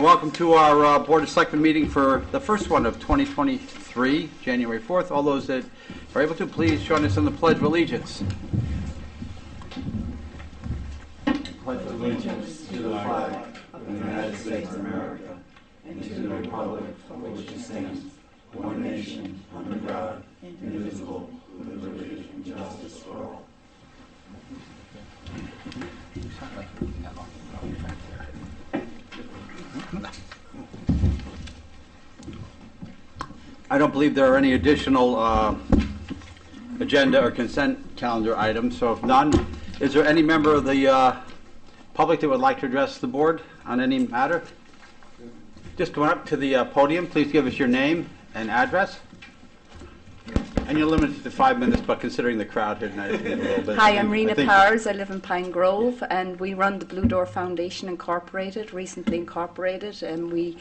Welcome to our Board of Selectmen meeting for the first one of 2023, January 4th. All those that are able to, please join us in the Pledge of Allegiance. Pledge allegiance to the flag of the United States of America and to the republic for which it stands, one nation, under God, indivisible, with liberty and justice for all. I don't believe there are any additional agenda or consent calendar items, so if none, is there any member of the public that would like to address the board on any matter? Just go up to the podium. Please give us your name and address. And you're limited to 5 minutes, but considering the crowd here tonight, it's a little bit. Hi, I'm Rena Powers. I live in Pine Grove, and we run the Blue Door Foundation Incorporated, recently incorporated, and we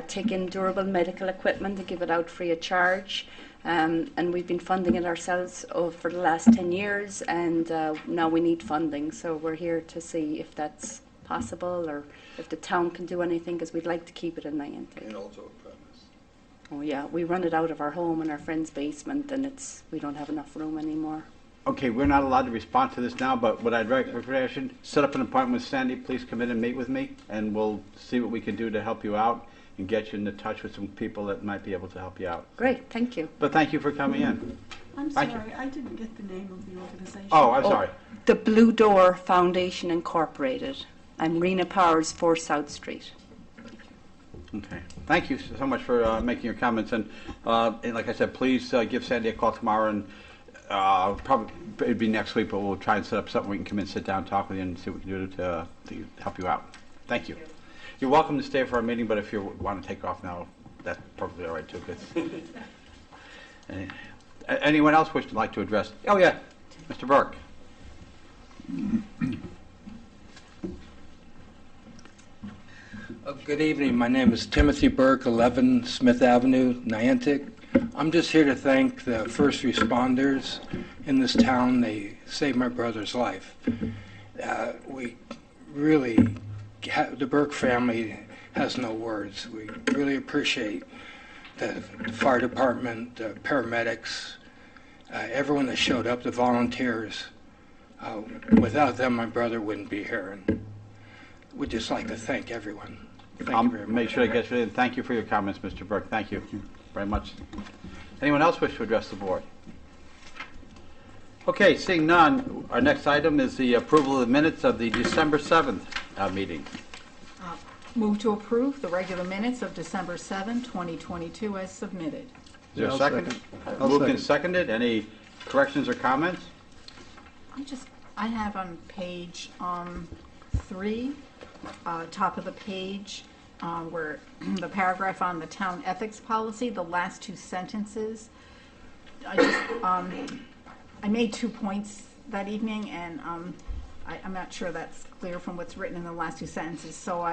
take in durable medical equipment and give it out free of charge. And we've been funding it ourselves for the last 10 years, and now we need funding. So we're here to see if that's possible or if the town can do anything, because we'd like to keep it in Niantic. And also a premise. Oh yeah, we run it out of our home in our friend's basement, and we don't have enough room anymore. Okay, we're not allowed to respond to this now, but what I'd recommend, set up an appointment with Sandy. Please come in and meet with me, and we'll see what we can do to help you out and get you into touch with some people that might be able to help you out. Great, thank you. But thank you for coming in. I'm Thank sorry, I didn't get the name of the organization. Oh, I'm sorry. The Blue Door Foundation Incorporated. I'm Rena Powers, 4 South Street. Okay. Thank you so much for making your comments. And like I said, please give Sandy a call tomorrow. And probably it'd be next week, but we'll try and set up something we can come in, sit down, talk with you, and see what we can do to help you out. Thank you. You're welcome to stay for our meeting, but if you want to take off now, that's perfectly all right too. Anyone else would like to address? Oh yeah, Mr. Burke. Good evening. My name is Timothy Burke, 11 Smith Avenue, Niantic. I'm just here to thank the first responders in this town. They saved my brother's life. We really, the Burke family has no words. We really appreciate the fire department, the paramedics, everyone that showed up, the volunteers. Without them, my brother wouldn't be here. And we'd just like to thank everyone. I'll make sure I get you in. Thank you for your comments, Mr. Burke. Thank you very much. Anyone else wish to address the board? Okay, seeing none, our next item is the approval of the minutes of the December 7th meeting. Move to approve the regular minutes of December 7, 2022 as submitted. Is there a second? Moved and seconded. Any corrections or comments? I have on page 3, top of the page, where the paragraph on the town ethics policy, the last 2 sentences. I made 2 points that evening, and I'm not sure that's clear from what's written in the last 2 sentences. So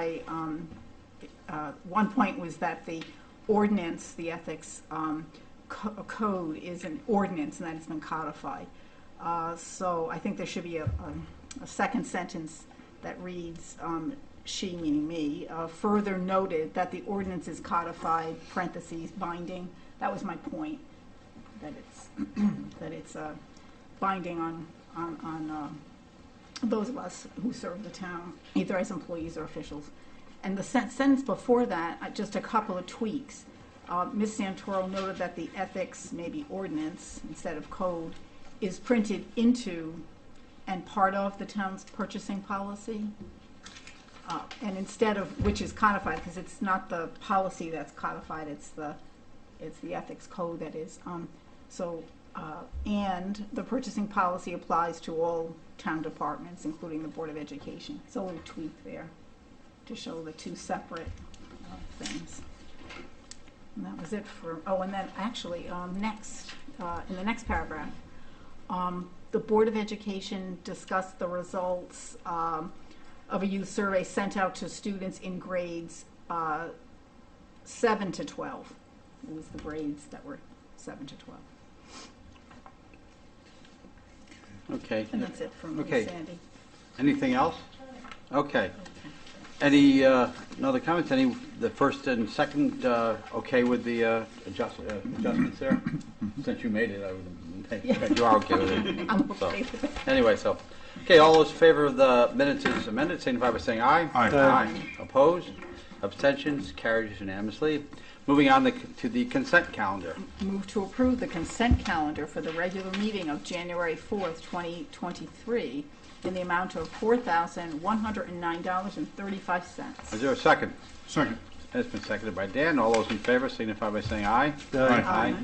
one point was that the ordinance, the ethics code, is an ordinance and that it's been codified. So I think there should be a second sentence that reads, she, meaning me, further noted that the ordinance is codified, parentheses, binding. That was my point, that it's binding on those of us who serve the town, either as employees or officials. And the sentence before that, just a couple of tweaks. Ms. Santoro noted that the ethics, maybe ordinance instead of code, is printed into and part of the town's purchasing policy. And instead of, which is codified, because it's not the policy that's codified, it's the ethics code that is. And the purchasing policy applies to all town departments, including the Board of Education. So a little tweak there to show the 2 separate things. And that was it for, and then actually next, in the next paragraph, the Board of Education discussed the results of a youth survey sent out to students in grades 7 to 12. It was the grades that were 7 to 12. Okay. And that's it from Okay. Sandy. Anything else? Okay. Any other comments? The first and second okay with the adjustments there? Since you made it, I would think you are okay with it. I'm So, okay with it. anyway, okay, all those in favor of the minutes as amended, signify by saying aye. Aye. Opposed? Abstentions? Carries unanimously. Moving on to the consent calendar. Move to approve the consent calendar for the regular meeting of January 4th, 2023, in the amount of $4,109.35. Is there a second? Second. It's been seconded by Dan. All those in favor signify by saying aye. Aye.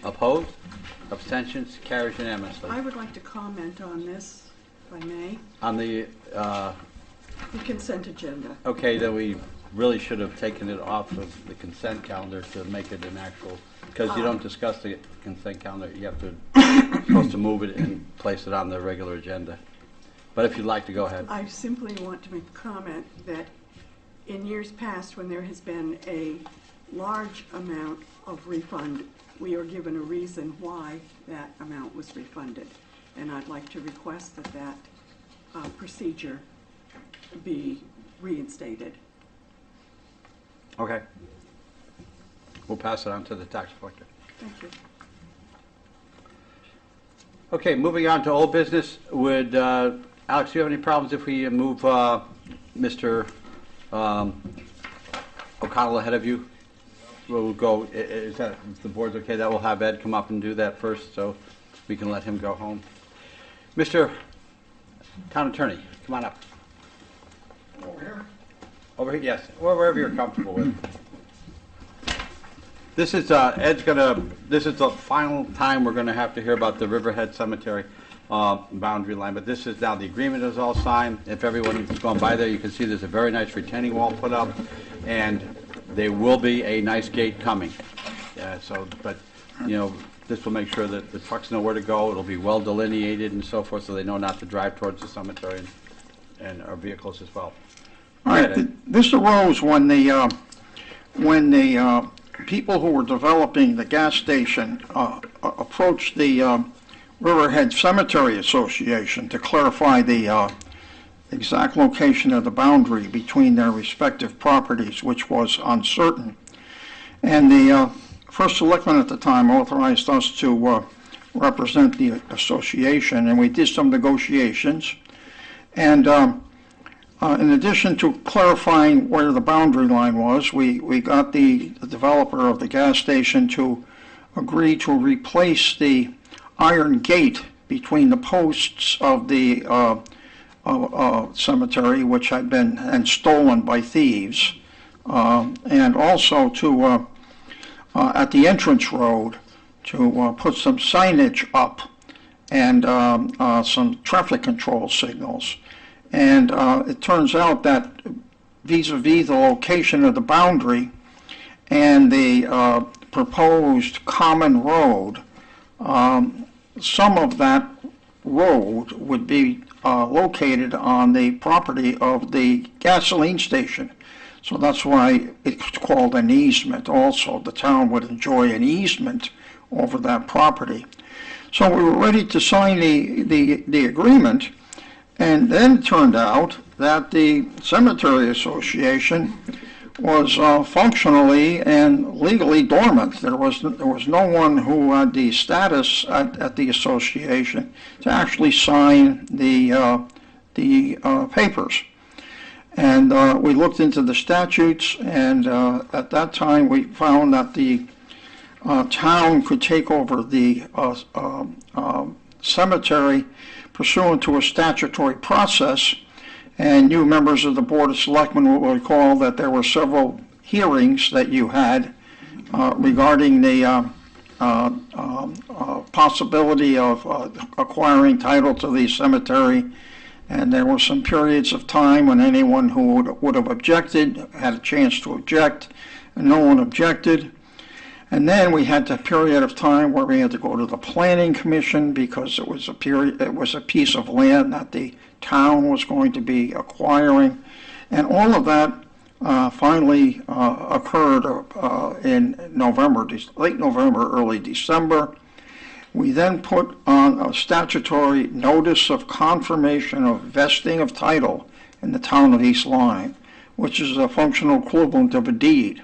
Opposed? Abstentions? Carries unanimously. I would like to comment on this, if I may, On the, the consent agenda. okay, then we really should have taken it off of the consent calendar to make it an actual, because you don't discuss the consent calendar, you have to, supposed to move it and place it on the regular agenda. But if you'd like to, go ahead. I simply want to make a comment that in years past, when there has been a large amount of refund, we are given a reason why that amount was refunded. And I'd like to request that that procedure be reinstated. Okay. We'll pass it on to the tax collector. Thank you. Okay, moving on to old business. Would, Alex, do you have any problems if we move Mr. O'Connell ahead of you? We'll go, is that, if the board's okay, that we'll have Ed come up and do that first, so we can let him go home. Mr. Town Attorney, come on up. Over here? Over here, yes, wherever you're comfortable with. This is, Ed's gonna, this is the final time we're gonna have to hear about the Riverhead Cemetery boundary line, but this is now, the agreement is all signed. If everyone's gone by there, you can see there's a very nice retaining wall put up, and there will be a nice gate coming. But, you know, this will make sure that the trucks know where to go, it'll be well delineated and so forth, so they know not to drive towards the cemetery, and our vehicles as well. All right, this arose when the people who were developing the gas station approached the Riverhead Cemetery Association to clarify the exact location of the boundary between their respective properties, which was uncertain. And the first selectman at the time authorized us to represent the association, and we did some negotiations. And in addition to clarifying where the boundary line was, we got the developer of the gas station to agree to replace the iron gate between the posts of the cemetery, which had been stolen by thieves, and also to, at the entrance road, to put some signage up and some traffic control signals. And it turns out that vis-a-vis the location of the boundary and the proposed common road, some of that road would be located on the property of the gasoline station. So that's why it's called an easement also. The town would enjoy an easement over that property. So we were ready to sign the agreement. And then it turned out that the Cemetery Association was functionally and legally dormant. There was no one who had the status at the association to actually sign the papers. And we looked into the statutes, and at that time we found that the town could take over the cemetery pursuant to a statutory process. And you members of the Board of Selectmen will recall that there were several hearings that you had regarding the possibility of acquiring title to the cemetery. And there were some periods of time when anyone who would have objected had a chance to object, and no one objected. And then we had a period of time where we had to go to the Planning Commission because it was a piece of land that the town was going to be acquiring. And all of that finally occurred in November, late November, early December. We then put on a statutory notice of confirmation of vesting of title in the town of East Lyme, which is a functional equivalent of a deed.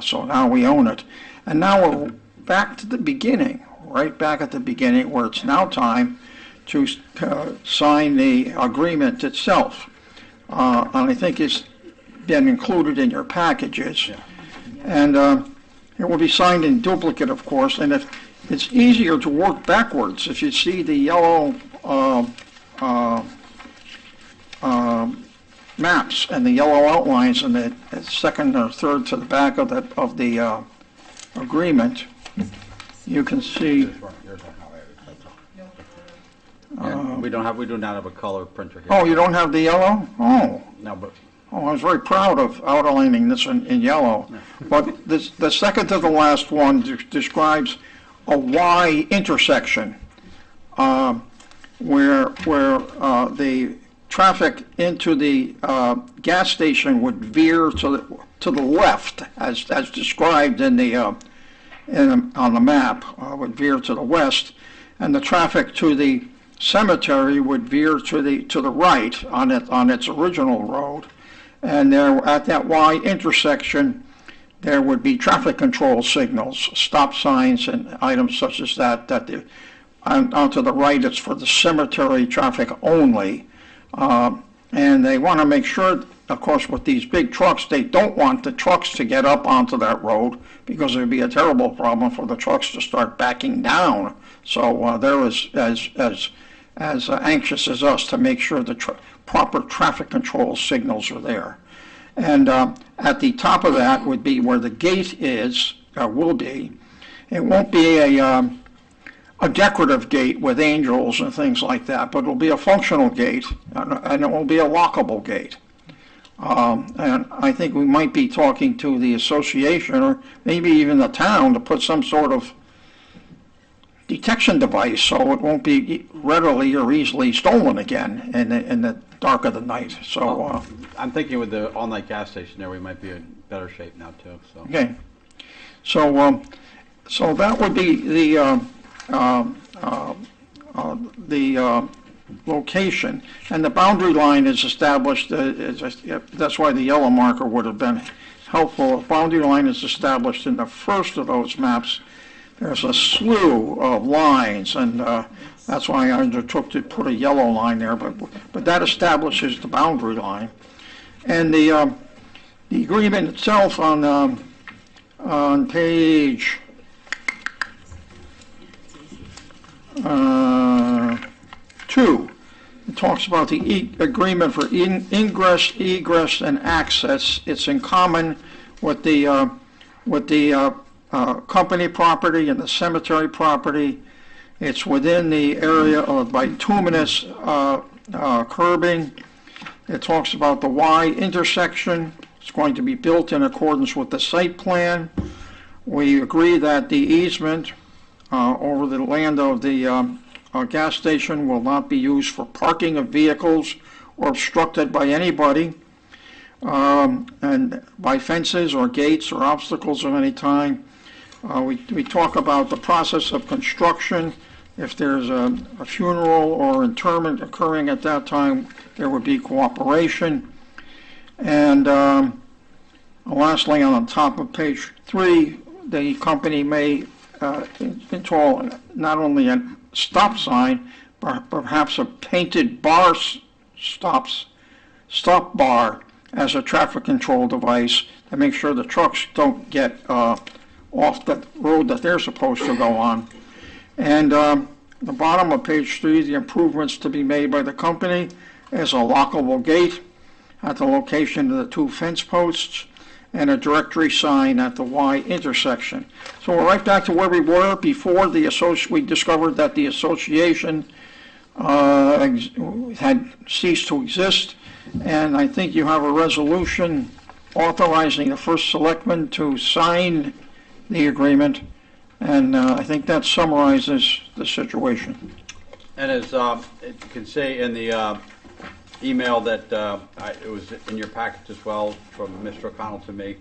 So now we own it. And now we're back to the beginning, right back at the beginning, where it's now time to sign the agreement itself. And I think it's been included in your packages. And it will be signed in duplicate, of course, and if it's easier to work backwards. If you see the yellow maps and the yellow outlines in the second or third to the back of the agreement, you can see. And we do not have a color printer here. Oh, you don't have the yellow? Oh. No, but Oh, I was very proud of outlining this in yellow. But the second to the last one describes a Y intersection where the traffic into the gas station would veer to the left, as described in the on the map, would veer to the west, and the traffic to the cemetery would veer to the right on its original road. And there, at that Y intersection, there would be traffic control signals, stop signs, and items such as that. On to the right, it's for the cemetery traffic only. And they want to make sure, of course, with these big trucks, they don't want the trucks to get up onto that road because it would be a terrible problem for the trucks to start backing down. So they're as anxious as us to make sure the proper traffic control signals are there. And at the top of that would be where the gate is, will be. It won't be a decorative gate with angels and things like that, but it'll be a functional gate, and it will be a lockable gate. And I think we might be talking to the association or maybe even the town to put some sort of detection device so it won't be readily or easily stolen again in the dark of the night. So I'm thinking with the all-night gas station there, we might be in better shape now too. So okay, so that would be the location, and the boundary line is established. That's why the yellow marker would have been helpful. The boundary line is established in the first of those maps. There's a slew of lines, and that's why I undertook to put a yellow line there, but that establishes the boundary line. And the agreement itself on page 2, it talks about the agreement for ingress, egress, and access. It's in common with the company property and the cemetery property. It's within the area of bituminous curbing. It talks about the Y intersection. It's going to be built in accordance with the site plan. We agree that the easement over the land of the gas station will not be used for parking of vehicles or obstructed by anybody, and by fences or gates or obstacles of any kind. We talk about the process of construction. If there's a funeral or interment occurring at that time, there would be cooperation. And lastly, on the top of page 3, the company may install not only a stop sign, but perhaps a painted bar stop bar as a traffic control device to make sure the trucks don't get off the road that they're supposed to go on. And the bottom of page 3, the improvements to be made by the company is a lockable gate at the location of the 2 fence posts and a directory sign at the Y intersection. So we're right back to where we were before we discovered that the association had ceased to exist, and I think you have a resolution authorizing the first selectman to sign the agreement, and I think that summarizes the situation. and as you can see in the email that it was in your package as well from Mr. O'Connell to me,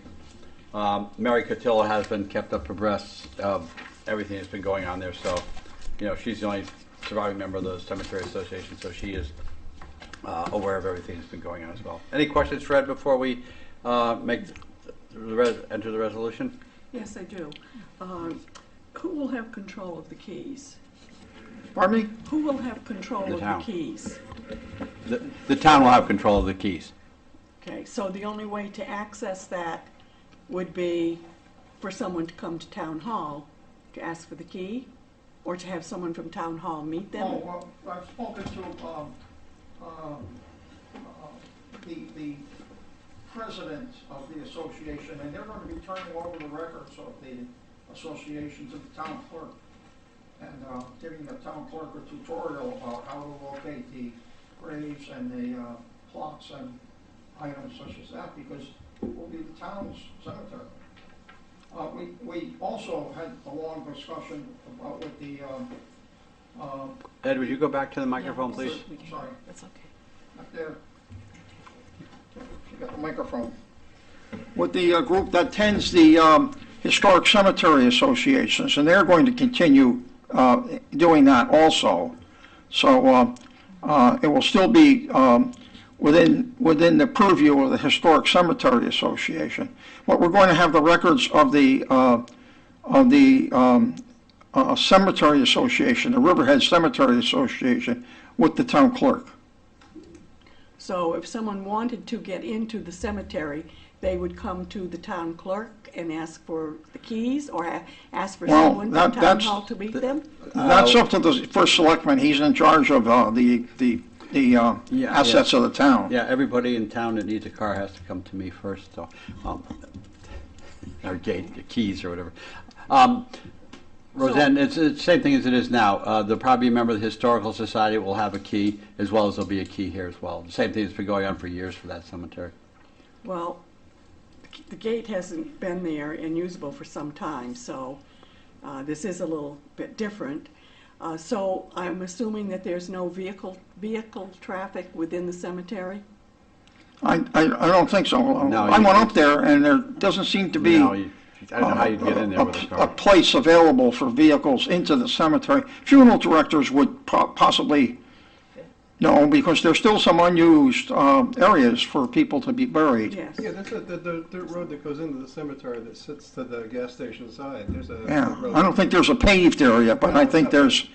Mary Cotillo has been kept up abreast of everything that's been going on there. So, she's the only surviving member of the Cemetery Association, so she is aware of everything that's been going on as well. Any questions, Fred, before we enter the resolution? Yes, I do. Who will have control of the keys? Pardon me? Who will have control The of the town. keys? The town will have control of the keys. Okay, so the only way to access that would be for someone to come to town hall to ask for the key, or to have someone from town hall meet them? Oh, well, I've spoken to the president of the association, and they're going to be turning over the records of the association to the town clerk, and giving the town clerk a tutorial about how to locate the graves and the plots and items such as that, because it will be the town's cemetery. We also had a long discussion about with the, Ed, would you go back to the microphone, Yeah, please? we can- sorry, That's okay. up there. You got the microphone. With the group that tends the Historic Cemetery Associations, and they're going to continue doing that also. So it will still be within the purview of the Historic Cemetery Association. But we're going to have the records of the Cemetery Association, the Riverhead Cemetery Association, with the town clerk. So if someone wanted to get into the cemetery, they would come to the town clerk and ask for the keys, or ask for Well, someone from town that's- hall to meet them? That's up to the first selectman. He's in charge of the assets of the town. Yeah, everybody in town that needs a car has to come to me first, so, or gate, the keys or whatever. Roseanne, it's the same thing as it is now. There'll probably be a member of the Historical Society will have a key, as well as there'll be a key here as well. The same thing that's been going on for years for that cemetery. Well, the gate hasn't been there and usable for some time, so this is a little bit different. So I'm assuming that there's no vehicle traffic within the cemetery? I don't think so. No, I you- went up there, and there doesn't seem to be No, I don't know how you'd get in there with a a car. place available for vehicles into the cemetery. Funeral directors would possibly, no, because there's still some unused areas for people to be buried. Yes. Yeah, that's the dirt road that goes into the cemetery that sits to the gas station side. There's a Yeah, road. I don't think there's a paved area, but I think there's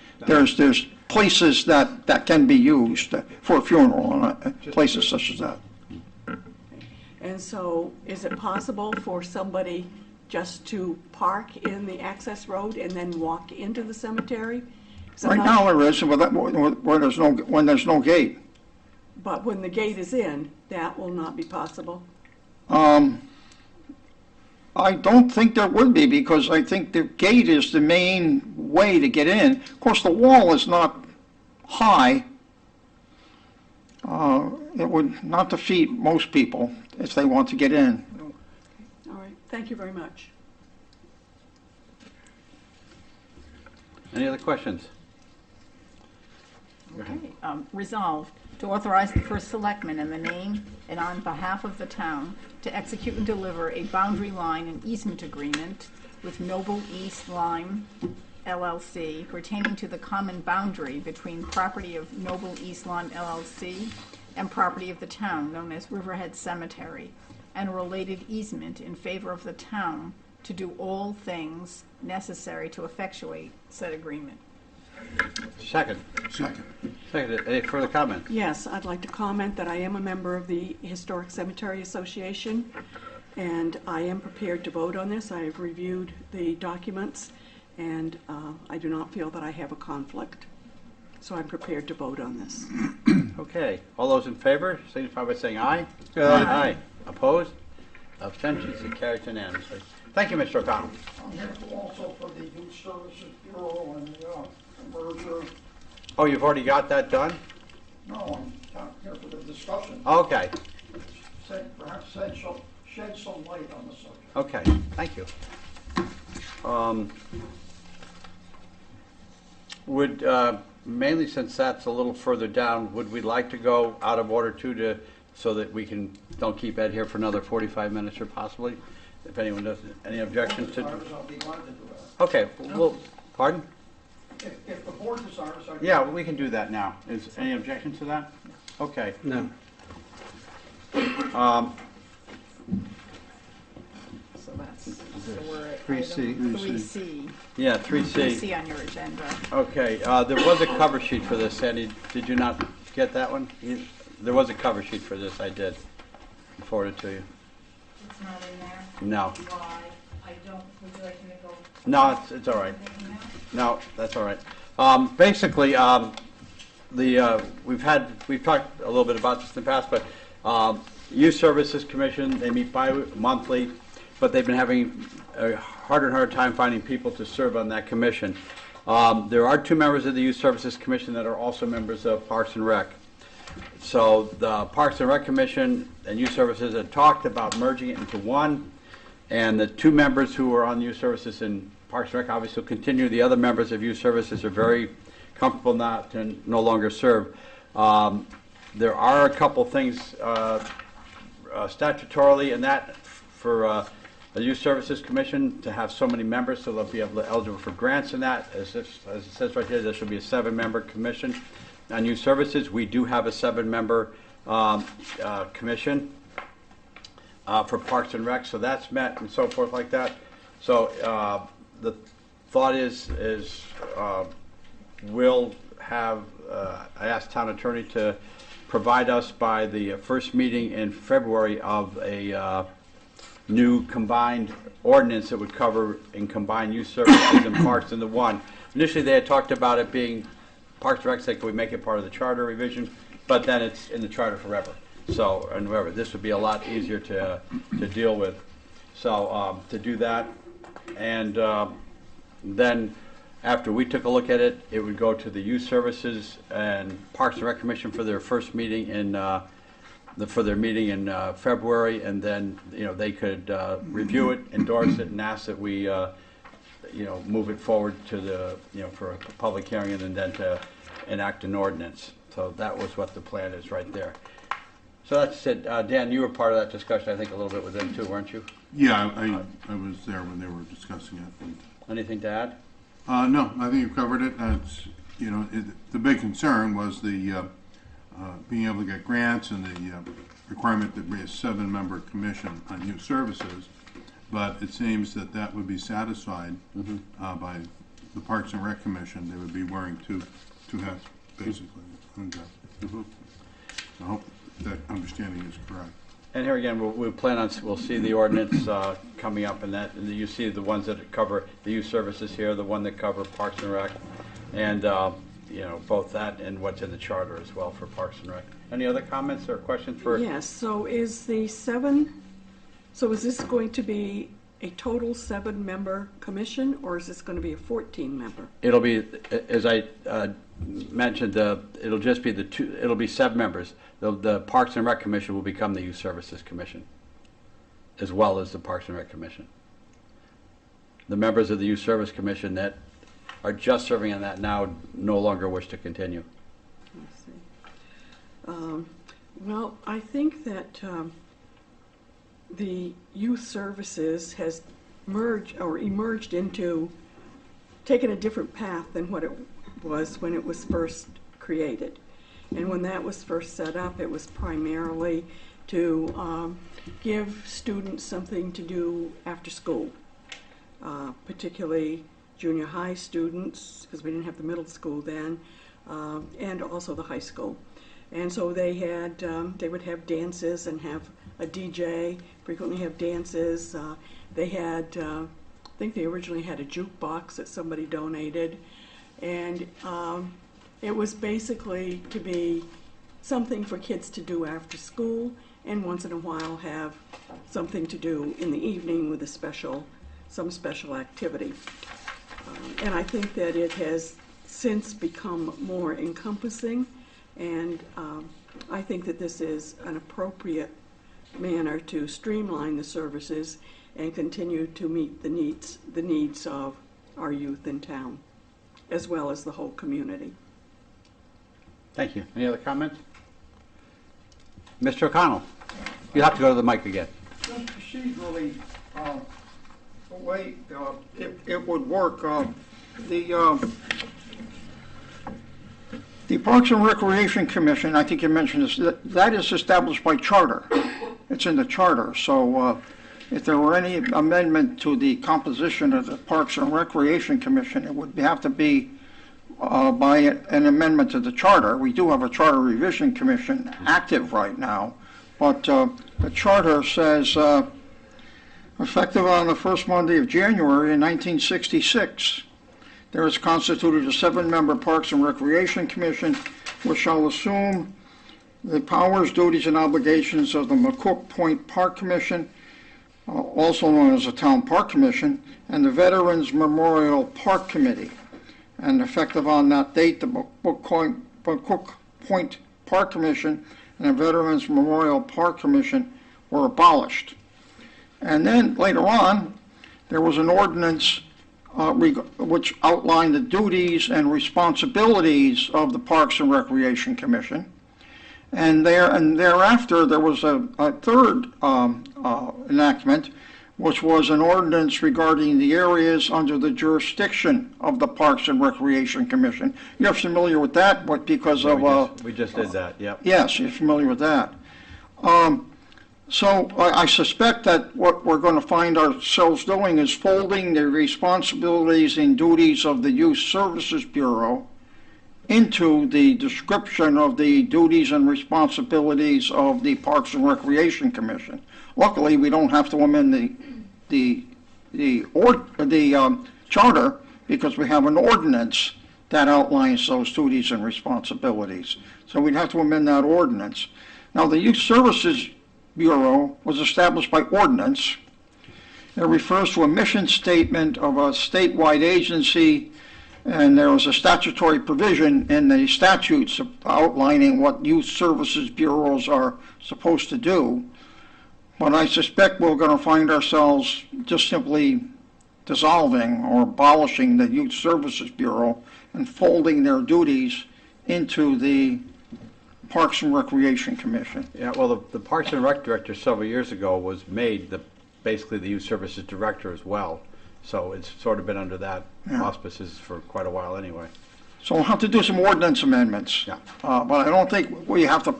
places that can be used for a funeral, and places such as that. And so is it possible for somebody just to park in the access road and then walk into the cemetery? So Right not- now there is, when there's no gate. But when the gate is in, that will not be possible? I don't think there would be, because I think the gate is the main way to get in. Of course, the wall is not high. It would not defeat most people if they want to get in. All right, thank you very much. Any other questions? Okay. Resolved to authorize the first selectman in the name and on behalf of the town to execute and deliver a boundary line and easement agreement with Noble East Lyme LLC pertaining to the common boundary between property of Noble East Lyme LLC and property of the town known as Riverhead Cemetery, and a related easement in favor of the town to do all things necessary to effectuate said agreement. Second. Second. Any further comments? Yes, I'd like to comment that I am a member of the Historic Cemetery Association, and I am prepared to vote on this. I have reviewed the documents, and I do not feel that I have a conflict. So I'm prepared to vote on this. Okay, all those in favor, signify by saying aye. Aye. Aye. Opposed? Abstentions, it carries unanimously. Thank you, Mr. O'Connell. I'm here also for the Youth Services Bureau and the merger. Oh, you've already got that done? No, I'm here for the discussion. Okay, Perhaps shed some light on the subject. okay, thank you. Would, mainly since that's a little further down, would we like to go out of order too, so that we don't keep Ed here for another 45 minutes or possibly? If anyone doesn't, any objections to? I'll be glad to do that. Okay, well, pardon? If the board desires, I can. Yeah, we can do that now. Is any objection to that? Okay. No. So we're at 3C. item 3C. Yeah, 3C. 3C on your agenda. Okay, there was a cover sheet for this, Sandy. Did you not get that one? There was a cover sheet for this, I did. Forward it to you. It's not in there. No. Why? I don't, would you like me to go? No, it's all right. No, that's all right. Basically, we've talked a little bit about this in the past, but Youth Services Commission, they meet bi-monthly, but they've been having a harder and harder time finding people to serve on that commission. There are 2 members of the Youth Services Commission that are also members of Parks and Rec. So the Parks and Rec Commission and Youth Services had talked about merging it into one, and the 2 members who are on Youth Services and Parks and Rec obviously will continue. The other members of Youth Services are very comfortable not to no longer serve. There are a couple things statutorily in that for the Youth Services Commission to have so many members, so they'll be eligible for grants in that. As it says right here, there should be a 7-member commission. On Youth Services, we do have a 7-member commission for Parks and Rec, so that's met and so forth like that. So the thought is we'll have, I asked town attorney to provide us by the first meeting in February of a new combined ordinance that would cover and combine youth services and parks into one. Initially, they had talked about it being Parks and Rec, said, can we make it part of the charter revision? But then it's in the charter forever. So, and whatever, this would be a lot easier to deal with. So, to do that, and then after we took a look at it, it would go to the Youth Services and Parks and Rec Commission for their first meeting in February, and then they could review it, endorse it, and ask that we move it forward to the for a public hearing, and then to enact an ordinance. So that was what the plan is right there. So that's it. Dan, you were part of that discussion, I think, a little bit with them too, weren't you? Yeah, I was there when they were discussing it. And, anything to add? no, I think you've covered it. It's, the big concern was the being able to get grants and the requirement that be a 7-member commission on youth services. But it seems that would be satisfied by the Parks and Rec Commission. They would be wearing two hats, basically. And I hope that understanding is correct. And here again, we'll see the ordinance coming up, and you see the ones that cover the youth services here, the one that cover Parks and Rec, and both that and what's in the charter as well for Parks and Rec. Any other comments or questions for? Yes, so is this going to be a total 7-member commission, or is this going to be a 14-member? It'll be, as I mentioned, it'll just be it'll be 7 members. The Parks and Rec Commission will become the Youth Services Commission, as well as the Parks and Rec Commission. The members of the Youth Service Commission that are just serving on that now no longer wish to continue. I see. Well, I think that the Youth Services has emerged into taking a different path than what it was when it was first created. And when that was first set up, it was primarily to give students something to do after school, particularly junior high students, because we didn't have the middle school then, and also the high school. And so they would have dances and have a DJ, frequently have dances. They had, I think they originally had a jukebox that somebody donated. And it was basically to be something for kids to do after school, and once in a while have something to do in the evening with some special activity. And I think that it has since become more encompassing, and I think that this is an appropriate manner to streamline the services and continue to meet the needs of our youth in town, as well as the whole community. Thank you. Any other comments? Mr. O'Connell, you have to go to the mic again. Procedurally, the way it would work, The Parks and Recreation Commission, I think you mentioned this, that is established by charter. It's in the charter. So if there were any amendment to the composition of the Parks and Recreation Commission, it would have to be by an amendment to the charter. We do have a Charter Revision Commission active right now, but the charter says effective on the first Monday of January in 1966, there is constituted a 7-member Parks and Recreation Commission which shall assume the powers, duties, and obligations of the McCook Point Park Commission, also known as the Town Park Commission, and the Veterans Memorial Park Committee. And effective on that date, the McCook Point Park Commission and the Veterans Memorial Park Commission were abolished. And then later on, there was an ordinance which outlined the duties and responsibilities of the Parks and Recreation Commission. And thereafter, there was a third enactment, which was an ordinance regarding the areas under the jurisdiction of the Parks and Recreation Commission. You're familiar with that, but because of... We just did that, yep. Yes, you're familiar with that. So I suspect that what we're going to find ourselves doing is folding the responsibilities and duties of the Youth Services Bureau into the description of the duties and responsibilities of the Parks and Recreation Commission. Luckily, we don't have to amend the charter because we have an ordinance that outlines those duties and responsibilities. So we'd have to amend that ordinance. Now, the Youth Services Bureau was established by ordinance. It refers to a mission statement of a statewide agency, and there was a statutory provision in the statutes outlining what youth services bureaus are supposed to do. But I suspect we're going to find ourselves just simply dissolving or abolishing the Youth Services Bureau and folding their duties into the Parks and Recreation Commission. Yeah, well, the Parks and Rec Director several years ago was made basically the Youth Services Director as well. So it's sort of been under that auspices for quite a while anyway. So we'll have to do some ordinance amendments. Yeah. But I don't think we have to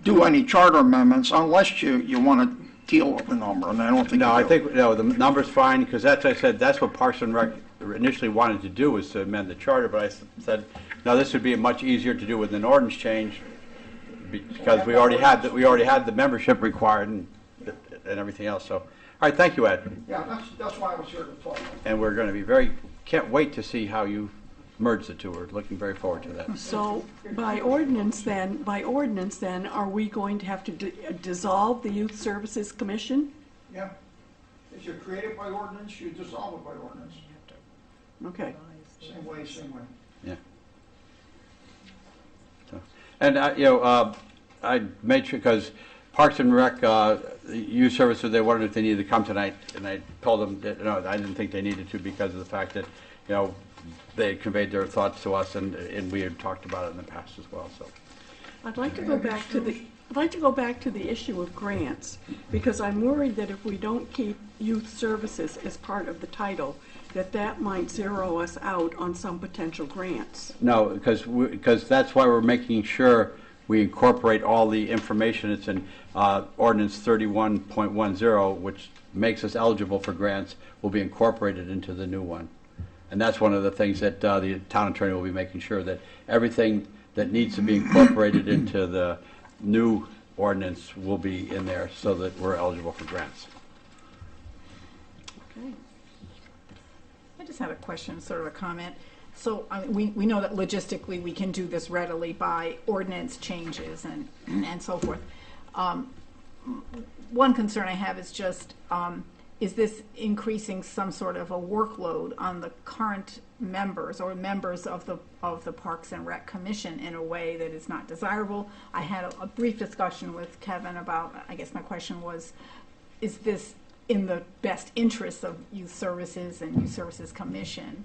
do any charter amendments unless you want to deal with the number, and I don't think No, you I do. think, no, the number's fine, because as I said, that's what Parks and Rec initially wanted to do, was to amend the charter, but I said, no, this would be much easier to do with an ordinance change, because we already had the membership required and everything else, so. All right, thank you, Ed. Yeah, that's why I was here to talk. And we're going to be can't wait to see how you merge the two. We're looking very forward to that. So by ordinance then, are we going to have to dissolve the Youth Services Commission? Yeah. If you create it by ordinance, you dissolve it by ordinance. Okay. Same way, same way. Yeah. So, and I made sure, because Parks and Rec, Youth Services, they wondered if they needed to come tonight, and I told them that no, I didn't think they needed to because of the fact that, they had conveyed their thoughts to us, and we had talked about it in the past as well. So, I'd like to go back to the issue of grants, because I'm worried that if we don't keep youth services as part of the title, that might zero us out on some potential grants. no, because that's why we're making sure we incorporate all the information. It's in Ordinance 31.10, which makes us eligible for grants, will be incorporated into the new one. And that's one of the things that the town attorney will be making sure that everything that needs to be incorporated into the new ordinance will be in there so that we're eligible for grants. Okay. I just have a question, sort of a comment. So we know that logistically we can do this readily by ordinance changes and so forth. One concern I have is just, is this increasing some sort of a workload on the current members or members of the Parks and Rec Commission in a way that is not desirable? I had a brief discussion with Kevin about, I guess my question was, is this in the best interest of Youth Services and Youth Services Commission?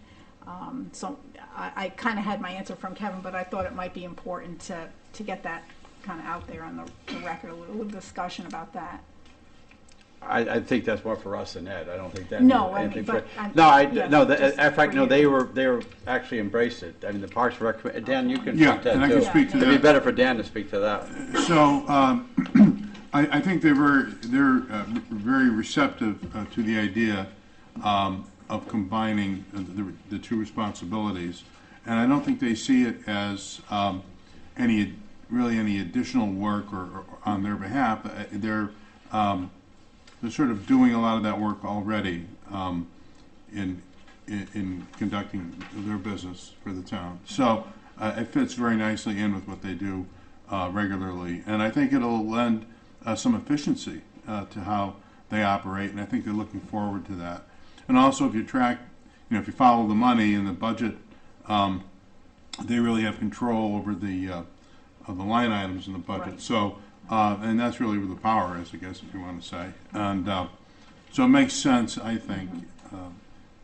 So I kind of had my answer from Kevin, but I thought it might be important to get that kind of out there on the record, a little discussion about that. I think that's more for us than Ed. I don't think that. No, I anything mean, for- but yeah, No, just in fact, for no, you. they were actually embraced it. I mean, the Parks and Rec, Dan, you can Yeah, speak to that and I too. can speak to It'd be that. better for Dan to speak to that. So, I think they're very receptive to the idea of combining the two responsibilities. And I don't think they see it as any additional work or on their behalf. They're sort of doing a lot of that work already in conducting their business for the town. So it fits very nicely in with what they do regularly, and I think it'll lend some efficiency to how they operate, and I think they're looking forward to that. And also, if you track, if you follow the money in the budget, they really have control over the line items in the budget. Right. So, and that's really where the power is, I guess, if you want to say. And so it makes sense, I think,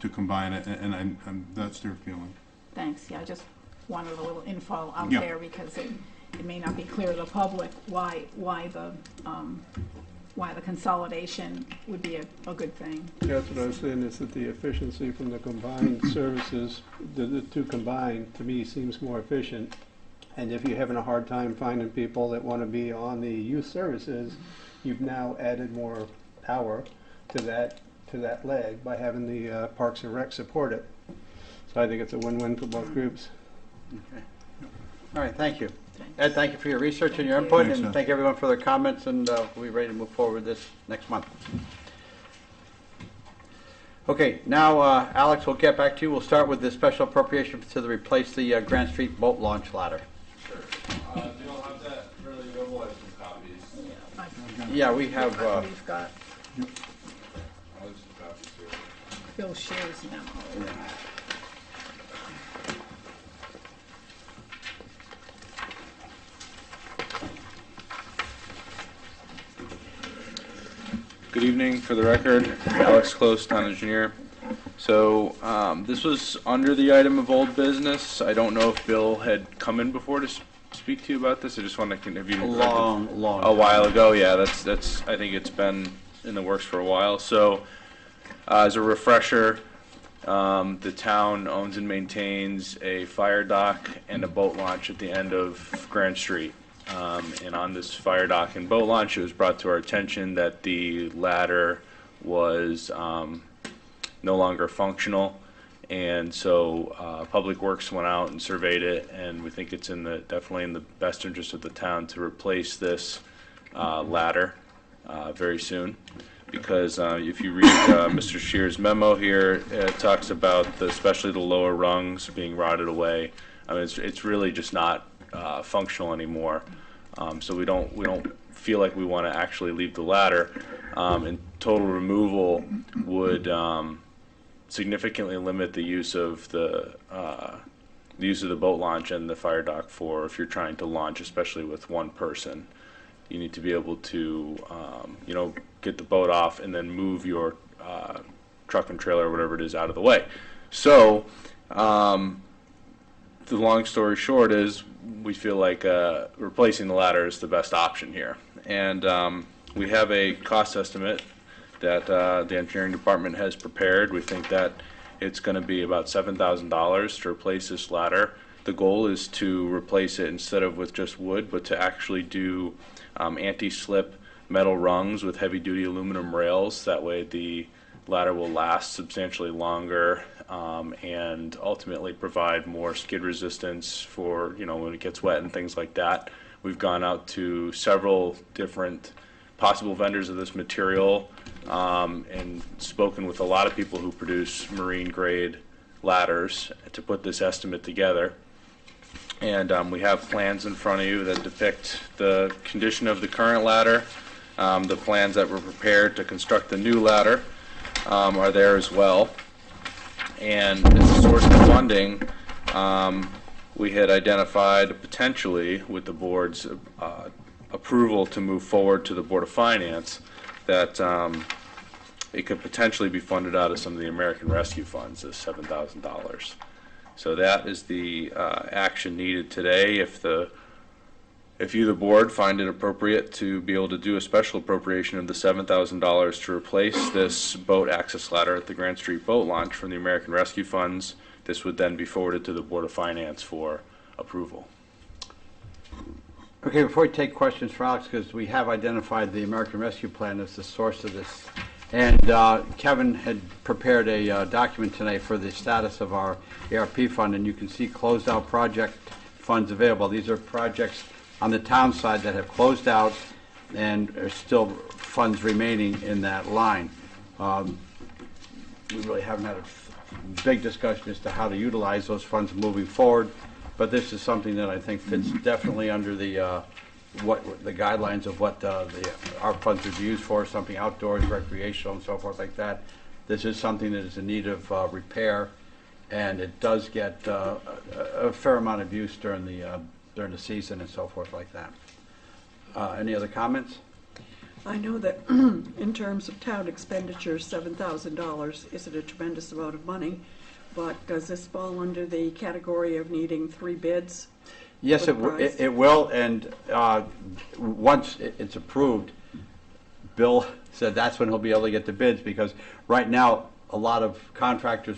to combine it, and that's their feeling. Thanks, yeah, I just wanted a little info out Yeah. there because it may not be clear to the public why the consolidation would be a good thing. That's what I was saying, is that the efficiency from the combined services, the two combined, to me, seems more efficient. And if you're having a hard time finding people that want to be on the youth services, you've now added more power to that leg by having the Parks and Rec support it. So I think it's a win-win for both groups. Okay. All right, thank you. Ed, thank you for your research and your Thank input, you. Thanks, and thank everyone for their comments, and we'll be ready to move forward this next month. Okay, now, Alex, we'll get back to you. We'll start with the special appropriation to replace the Grant Street boat launch ladder. Sure. Do you don't have that readily available? I have some copies. Yeah, we have, We've got I'll have some copies here. Phil Shear's memo. Good evening, for the record, Alex Close, town engineer. So this was under the item of old business. I don't know if Bill had come in before to speak to you about this. I just want to have you a long a while ago. Yeah, that's. I think it's been in the works for a while. So as a refresher, the town owns and maintains a fire dock and a boat launch at the end of Grand Street. And on this fire dock and boat launch, it was brought to our attention that the ladder was no longer functional, and so Public Works went out and surveyed it, and we think it's definitely in the best interest of the town to replace this ladder very soon. Because if you read Mr. Shear's memo here, it talks about especially the lower rungs being rotted away. I mean, it's really just not functional anymore. So we don't feel like we want to actually leave the ladder. And total removal would significantly limit the use of the boat launch and the fire dock for if you're trying to launch, especially with one person. You need to be able to get the boat off and then move your truck and trailer or whatever it is out of the way. So the long story short is we feel like replacing the ladder is the best option here. And we have a cost estimate that the engineering department has prepared. We think that it's going to be about $7,000 to replace this ladder. The goal is to replace it instead of with just wood, but to actually do anti-slip metal rungs with heavy-duty aluminum rails. That way the ladder will last substantially longer and ultimately provide more skid resistance for when it gets wet and things like that. We've gone out to several different possible vendors of this material and spoken with a lot of people who produce marine grade ladders to put this estimate together. And we have plans in front of you that depict the condition of the current ladder. The plans that were prepared to construct the new ladder are there as well. And as a source of funding, we had identified potentially with the board's approval to move forward to the Board of Finance that it could potentially be funded out of some of the American Rescue Funds, as $7,000. So that is the action needed today. If if you, the board, find it appropriate to be able to do a special appropriation of the $7,000 to replace this boat access ladder at the Grand Street boat launch from the American Rescue Funds, this would then be forwarded to the Board of Finance for approval. Okay, before we take questions for Alex, because we have identified the American Rescue Plan as the source of this, and Kevin had prepared a document tonight for the status of our ARP fund, and you can see closed out project funds available. These are projects on the town side that have closed out and are still funds remaining in that line. We really haven't had a big discussion as to how to utilize those funds moving forward, but this is something that I think fits definitely under the what the guidelines of what our funds would be used for, something outdoors, recreational, and so forth like that. This is something that is in need of repair, and it does get a fair amount of use during the season and so forth like that. Any other comments? I know that in terms of town expenditures, $7,000 isn't a tremendous amount of money, but does this fall under the category of needing 3 bids? Yes, it will, and once it's approved, Bill said that's when he'll be able to get the bids, because right now, a lot of contractors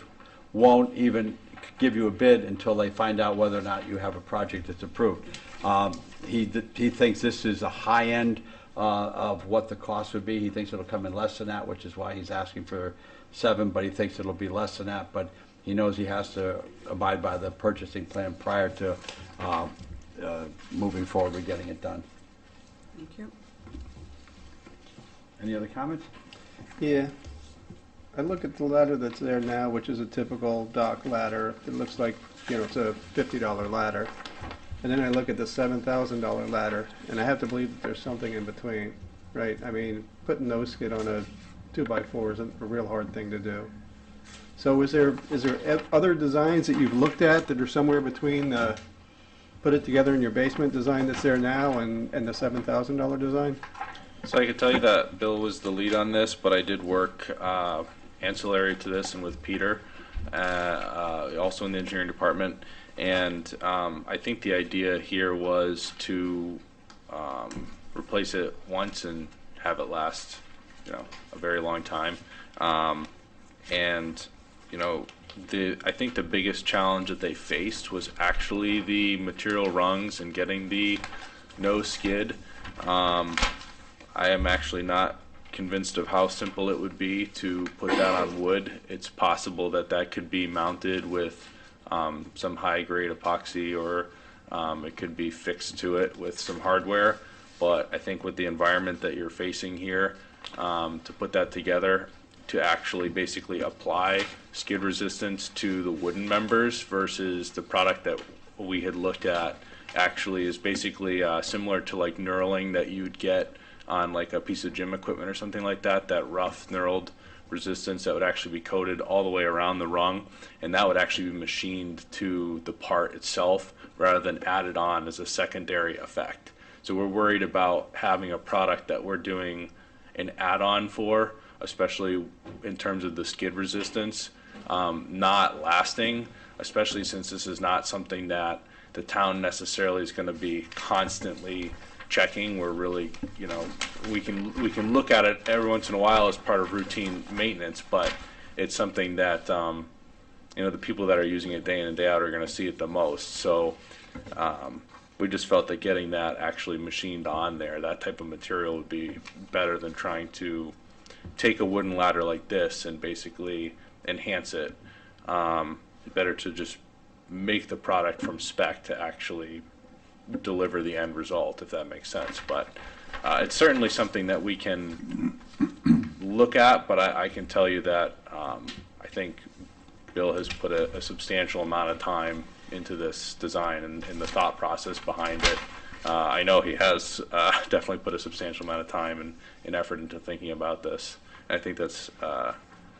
won't even give you a bid until they find out whether or not you have a project that's approved. He thinks this is a high end of what the cost would be. He thinks it'll come in less than that, which is why he's asking for 7, but he thinks it'll be less than that, but he knows he has to abide by the purchasing plan prior to moving forward with getting it done. Thank you. Any other comments? Yeah. I look at the ladder that's there now, which is a typical dock ladder. It looks like, it's a $50 ladder. And then I look at the $7,000 ladder, and I have to believe that there's something in between, right? I mean, putting no skid on a 2x4 isn't a real hard thing to do. So is there other designs that you've looked at that are somewhere between the put it together in your basement design that's there now and the $7,000 design? So I could tell you that Bill was the lead on this, but I did work ancillary to this and with Peter, also in the engineering department. And I think the idea here was to replace it once and have it last, a very long time. And I think the biggest challenge that they faced was actually the material rungs and getting the no skid. I am actually not convinced of how simple it would be to put that on wood. It's possible that that could be mounted with some high-grade epoxy, or it could be fixed to it with some hardware. But I think with the environment that you're facing here, to put that together, to actually basically apply skid resistance to the wooden members versus the product that we had looked at actually is basically similar to like knurling that you'd get on like a piece of gym equipment or something like that, that rough knurled resistance that would actually be coated all the way around the rung, and that would actually be machined to the part itself rather than added on as a secondary effect. So we're worried about having a product that we're doing an add-on for, especially in terms of the skid resistance, not lasting, especially since this is not something that the town necessarily is going to be constantly checking. We're really, we can look at it every once in a while as part of routine maintenance, but it's something that, the people that are using it day in and day out are going to see it the most. So we just felt that getting that actually machined on there, that type of material would be better than trying to take a wooden ladder like this and basically enhance it. Better to just make the product from spec to actually deliver the end result, if that makes sense. But it's certainly something that we can look at, but I can tell you that I think Bill has put a substantial amount of time into this design and the thought process behind it. I know he has definitely put a substantial amount of time and effort into thinking about this. And I think that's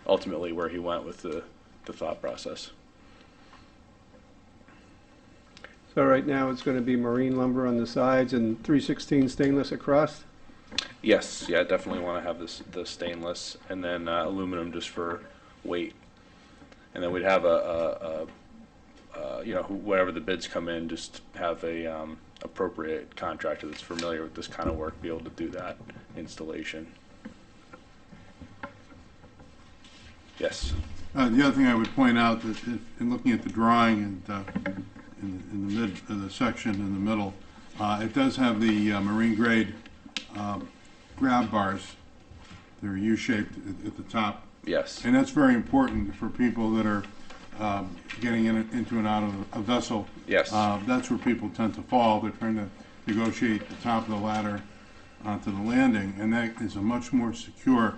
ultimately where he went with the thought process. So right now it's going to be marine lumber on the sides and 316 stainless across? Yes, yeah, definitely want to have the stainless, and then aluminum just for weight. And then we'd have a whenever the bids come in, just have a appropriate contractor that's familiar with this kind of work be able to do that installation. Yes. The other thing I would point out that in looking at the drawing and in the section in the middle, it does have the marine grade grab bars. They're U-shaped at the top. Yes. And that's very important for people that are getting into and out of a vessel. Yes. That's where people tend to fall. They're trying to negotiate the top of the ladder onto the landing, and that is a much more secure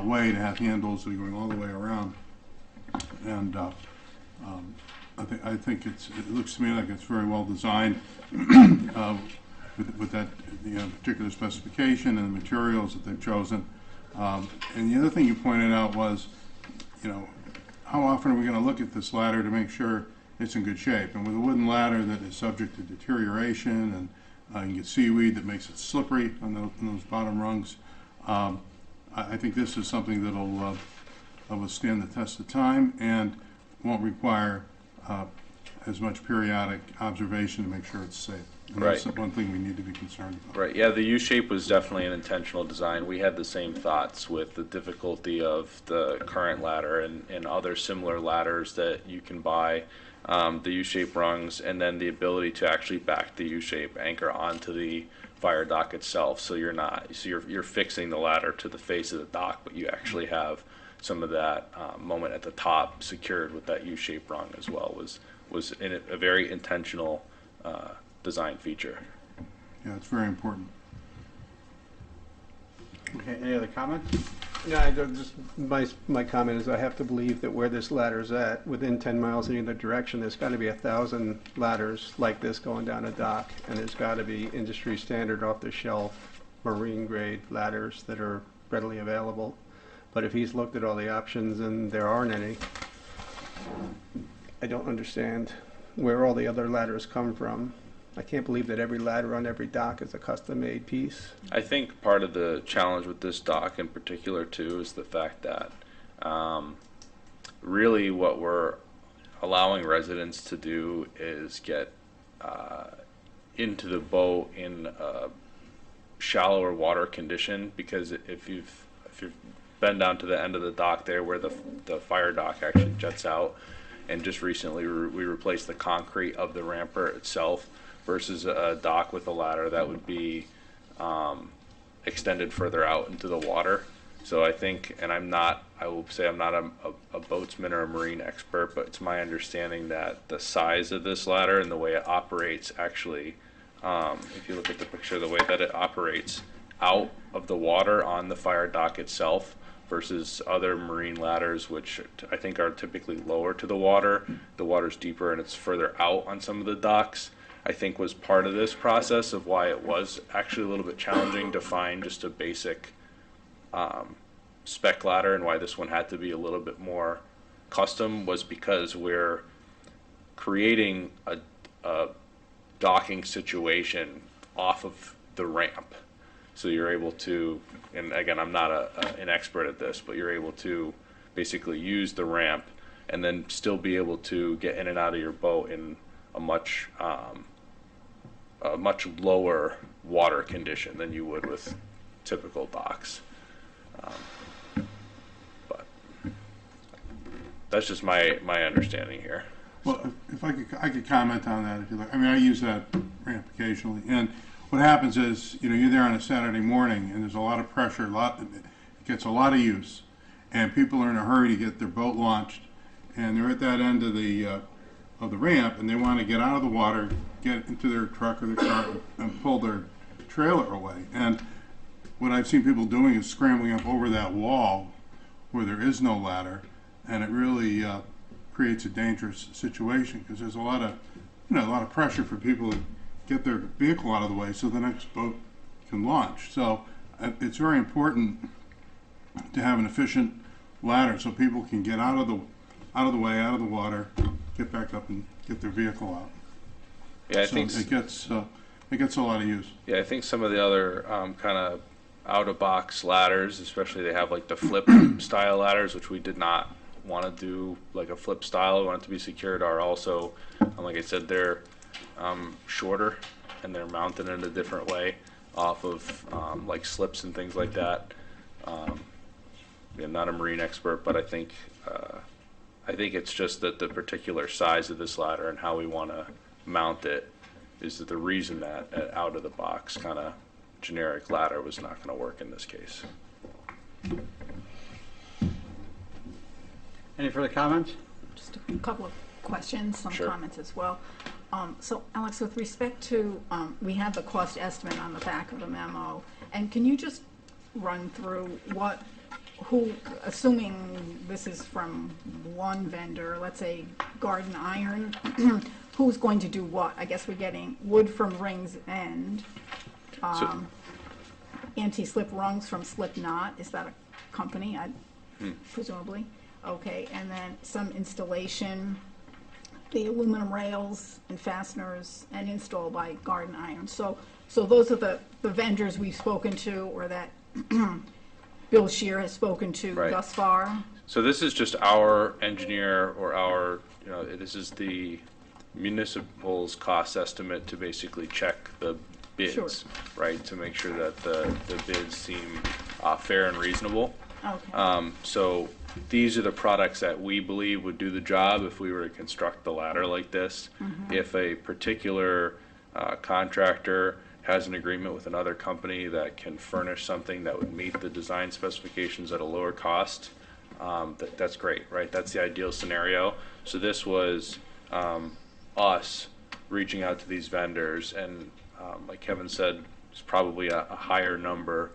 way to have handles that are going all the way around. And I think it looks to me like it's very well designed with that particular specification and the materials that they've chosen. And the other thing you pointed out was, how often are we going to look at this ladder to make sure it's in good shape? And with a wooden ladder that is subject to deterioration, and you get seaweed that makes it slippery on those bottom rungs, I think this is something that'll withstand the test of time and won't require as much periodic observation to make sure it's safe. And Right. That's one thing we need to be concerned about. Right, yeah, the U-shape was definitely an intentional design. We had the same thoughts with the difficulty of the current ladder and other similar ladders that you can buy, the U-shape rungs, and then the ability to actually back the U-shape anchor onto the fire dock itself. So you're fixing the ladder to the face of the dock, but you actually have some of that moment at the top secured with that U-shape rung as well. Was in a very intentional design feature. Yeah, it's very important. Okay, any other comments? Yeah, my comment is I have to believe that where this ladder's at, within 10 miles in either direction, there's got to be 1,000 ladders like this going down a dock, and there's got to be industry standard off-the-shelf marine grade ladders that are readily available. But if he's looked at all the options and there aren't any, I don't understand where all the other ladders come from. I can't believe that every ladder on every dock is a custom-made piece. I think part of the challenge with this dock in particular too is the fact that really what we're allowing residents to do is get into the boat in a shallower water condition, because if you've been down to the end of the dock there where the fire dock actually jets out, and just recently we replaced the concrete of the rampart itself versus a dock with a ladder that would be extended further out into the water. So I think, and I will say I'm not a boatsman or a marine expert, but it's my understanding that the size of this ladder and the way it operates actually, if you look at the picture, the way that it operates out of the water on the fire dock itself versus other marine ladders, which I think are typically lower to the water. The water's deeper and it's further out on some of the docks, I think was part of this process of why it was actually a little bit challenging to find just a basic spec ladder, and why this one had to be a little bit more custom was because we're creating a docking situation off of the ramp. So you're able to, and again, I'm not an expert at this, but you're able to basically use the ramp and then still be able to get in and out of your boat in a much lower water condition than you would with typical docks. But that's just my understanding here. Well, if I could comment on that, if you like. I mean, I use that ramp occasionally, and what happens is, you're there on a Saturday morning, and there's a lot of pressure, it gets a lot of use, and people are in a hurry to get their boat launched, and they're at that end of the ramp, and they want to get out of the water, get into their truck or their car, and pull their trailer away. And what I've seen people doing is scrambling up over that wall where there is no ladder, and it really creates a dangerous situation, because there's a lot of pressure for people to get their vehicle out of the way so the next boat can launch. So it's very important to have an efficient ladder so people can get out of the way, out of the water, get back up and get their vehicle out. Yeah, I So think it gets a lot of use. Yeah, I think some of the other kind of out-of-box ladders, especially they have like the flip style ladders, which we did not want to do like a flip style, who want it to be secured, are also, like I said, they're shorter and they're mounted in a different way off of like slips and things like that. I'm not a marine expert, but I think it's just that the particular size of this ladder and how we want to mount it is the reason that an out of the box kind of generic ladder was not going to work in this case. Any further comments? Just a couple of questions, some Sure. comments as well. So Alex, with respect to, we have the cost estimate on the back of the memo, and can you just run through who, assuming this is from one vendor, let's say Garden Iron, who's going to do what? I guess we're getting wood from Rings End, anti-slip rungs from Slip Knot. Is that a company? Presumably. Okay, and then some installation, the aluminum rails and fasteners, and install by Garden Iron. So those are the vendors we've spoken to, or that Bill Shear has spoken to Right. thus far. So this is just our engineer, or our, this is the municipal's cost estimate to basically check the bids, Sure. right? To make sure that the bids seem fair and reasonable. Okay. So these are the products that we believe would do the job if we were to construct the ladder like this. If a particular contractor has an agreement with another company that can furnish something that would meet the design specifications at a lower cost, that's great, right? That's the ideal scenario. So this was us reaching out to these vendors, and like Kevin said, it's probably a higher number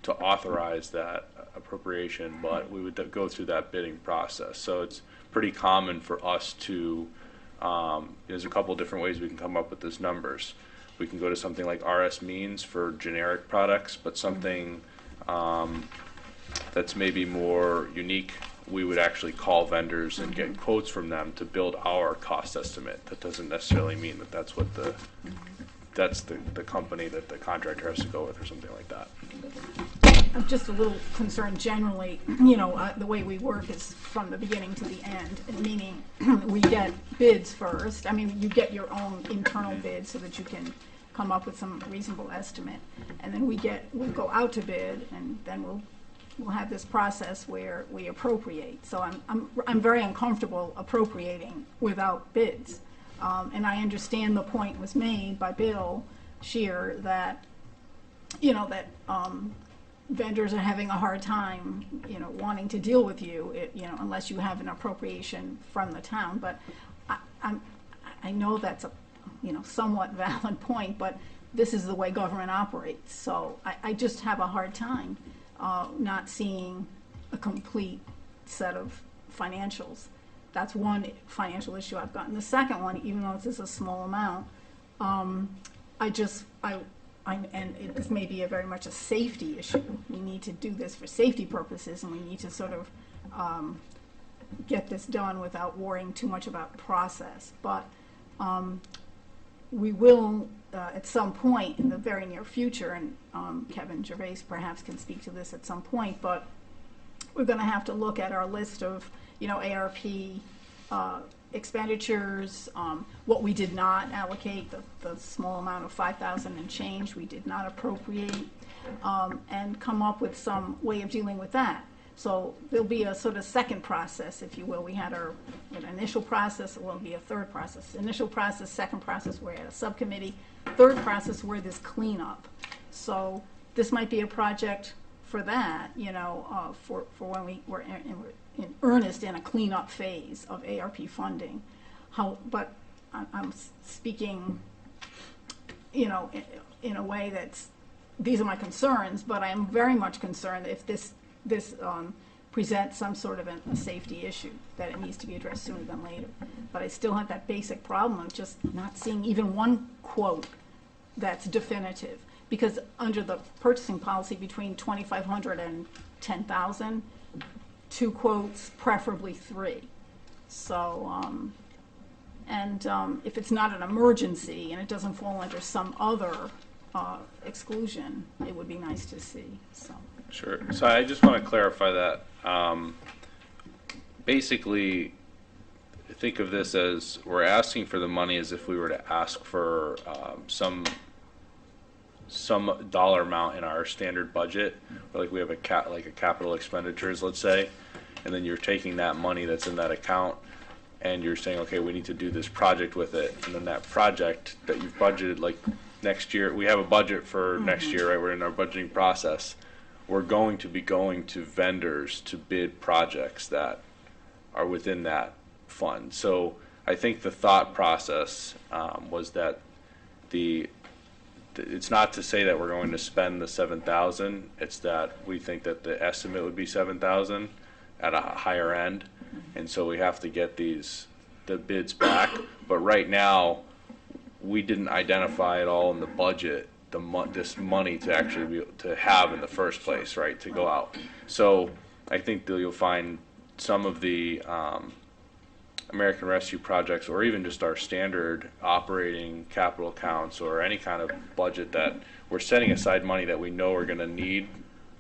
to authorize that appropriation, but we would go through that bidding process. So it's pretty common for us to, there's a couple different ways we can come up with these numbers. We can go to something like RS Means for generic products, but something that's maybe more unique, we would actually call vendors and get quotes from them to build our cost estimate. That doesn't necessarily mean that that's what that's the company that the contractor has to go with, or something like that. I'm just a little concerned generally, the way we work is from the beginning to the end, meaning we get bids first. I mean, you get your own internal bids so that you can come up with some reasonable estimate. And then we'll go out to bid, and then we'll have this process where we appropriate. So I'm very uncomfortable appropriating without bids. And I understand the point was made by Bill Shear that, vendors are having a hard time, wanting to deal with you, unless you have an appropriation from the town. But I know that's a, somewhat valid point, but this is the way government operates. So I just have a hard time not seeing a complete set of financials. That's one financial issue I've got. And the second one, even though this is a small amount, and this may be very much a safety issue. We need to do this for safety purposes, and we need to sort of get this done without worrying too much about process. But we will, at some point in the very near future, and Kevin Gervais perhaps can speak to this at some point, but we're going to have to look at our list of, ARP expenditures, what we did not allocate, the small amount of 5,000 and change we did not appropriate, and come up with some way of dealing with that. So there'll be a sort of second process, if you will. We had our initial process, it will be a third process. Initial process, second process, we're at a subcommittee. Third process, we're this cleanup. So this might be a project for that, for when we're in earnest in a cleanup phase of ARP funding. But I'm speaking, in a way that's, these are my concerns, but I am very much concerned if this presents some sort of a safety issue, that it needs to be addressed sooner than later. But I still have that basic problem of just not seeing even one quote that's definitive. Because under the purchasing policy between 2,500 and 10,000, 2 quotes, preferably 3. So, if it's not an emergency and it doesn't fall under some other exclusion, it would be nice to see. So. Sure. So I just want to clarify that. basically, think of this as we're asking for the money as if we were to ask for some dollar amount in our standard budget, like we have like a capital expenditures, let's say, and then you're taking that money that's in that account and you're saying, okay, we need to do this project with it, and then that project that you've budgeted, like next year, we have a budget for next year, right? We're in our budgeting process. We're going to be going to vendors to bid projects that are within that fund. So I think the thought process was that it's not to say that we're going to spend the 7,000. It's that we think that the estimate would be 7,000 at a higher end, and so we have to get the bids back. But right now, we didn't identify at all in the budget this money to actually be to have in the first place, right? To go out. So I think that you'll find some of the American Rescue projects, or even just our standard operating capital accounts, or any kind of budget that we're setting aside money that we know we're going to need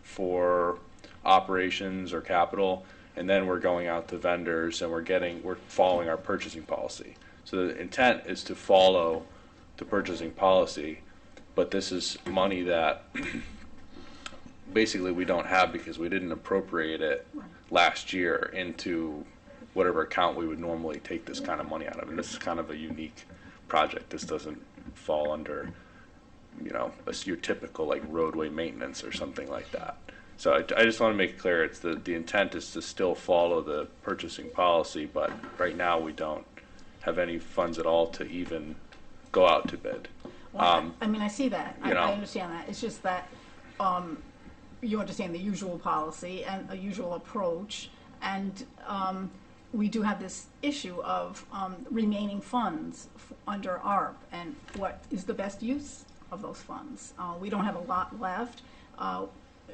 for operations or capital, and then we're going out to vendors and we're following our purchasing policy. So the intent is to follow the purchasing policy, but this is money that basically we don't have because we didn't appropriate it last year into whatever account we would normally take this kind of money out of. And this is kind of a unique project. This doesn't fall under, your typical like roadway maintenance or something like that. So I just want to make it clear, it's the intent is to still follow the purchasing policy, but right now we don't have any funds at all to even go out to bid. Well, I see that. I understand that. It's just that you understand the usual policy and a usual approach, and we do have this issue of remaining funds under ARP, and what is the best use of those funds. We don't have a lot left.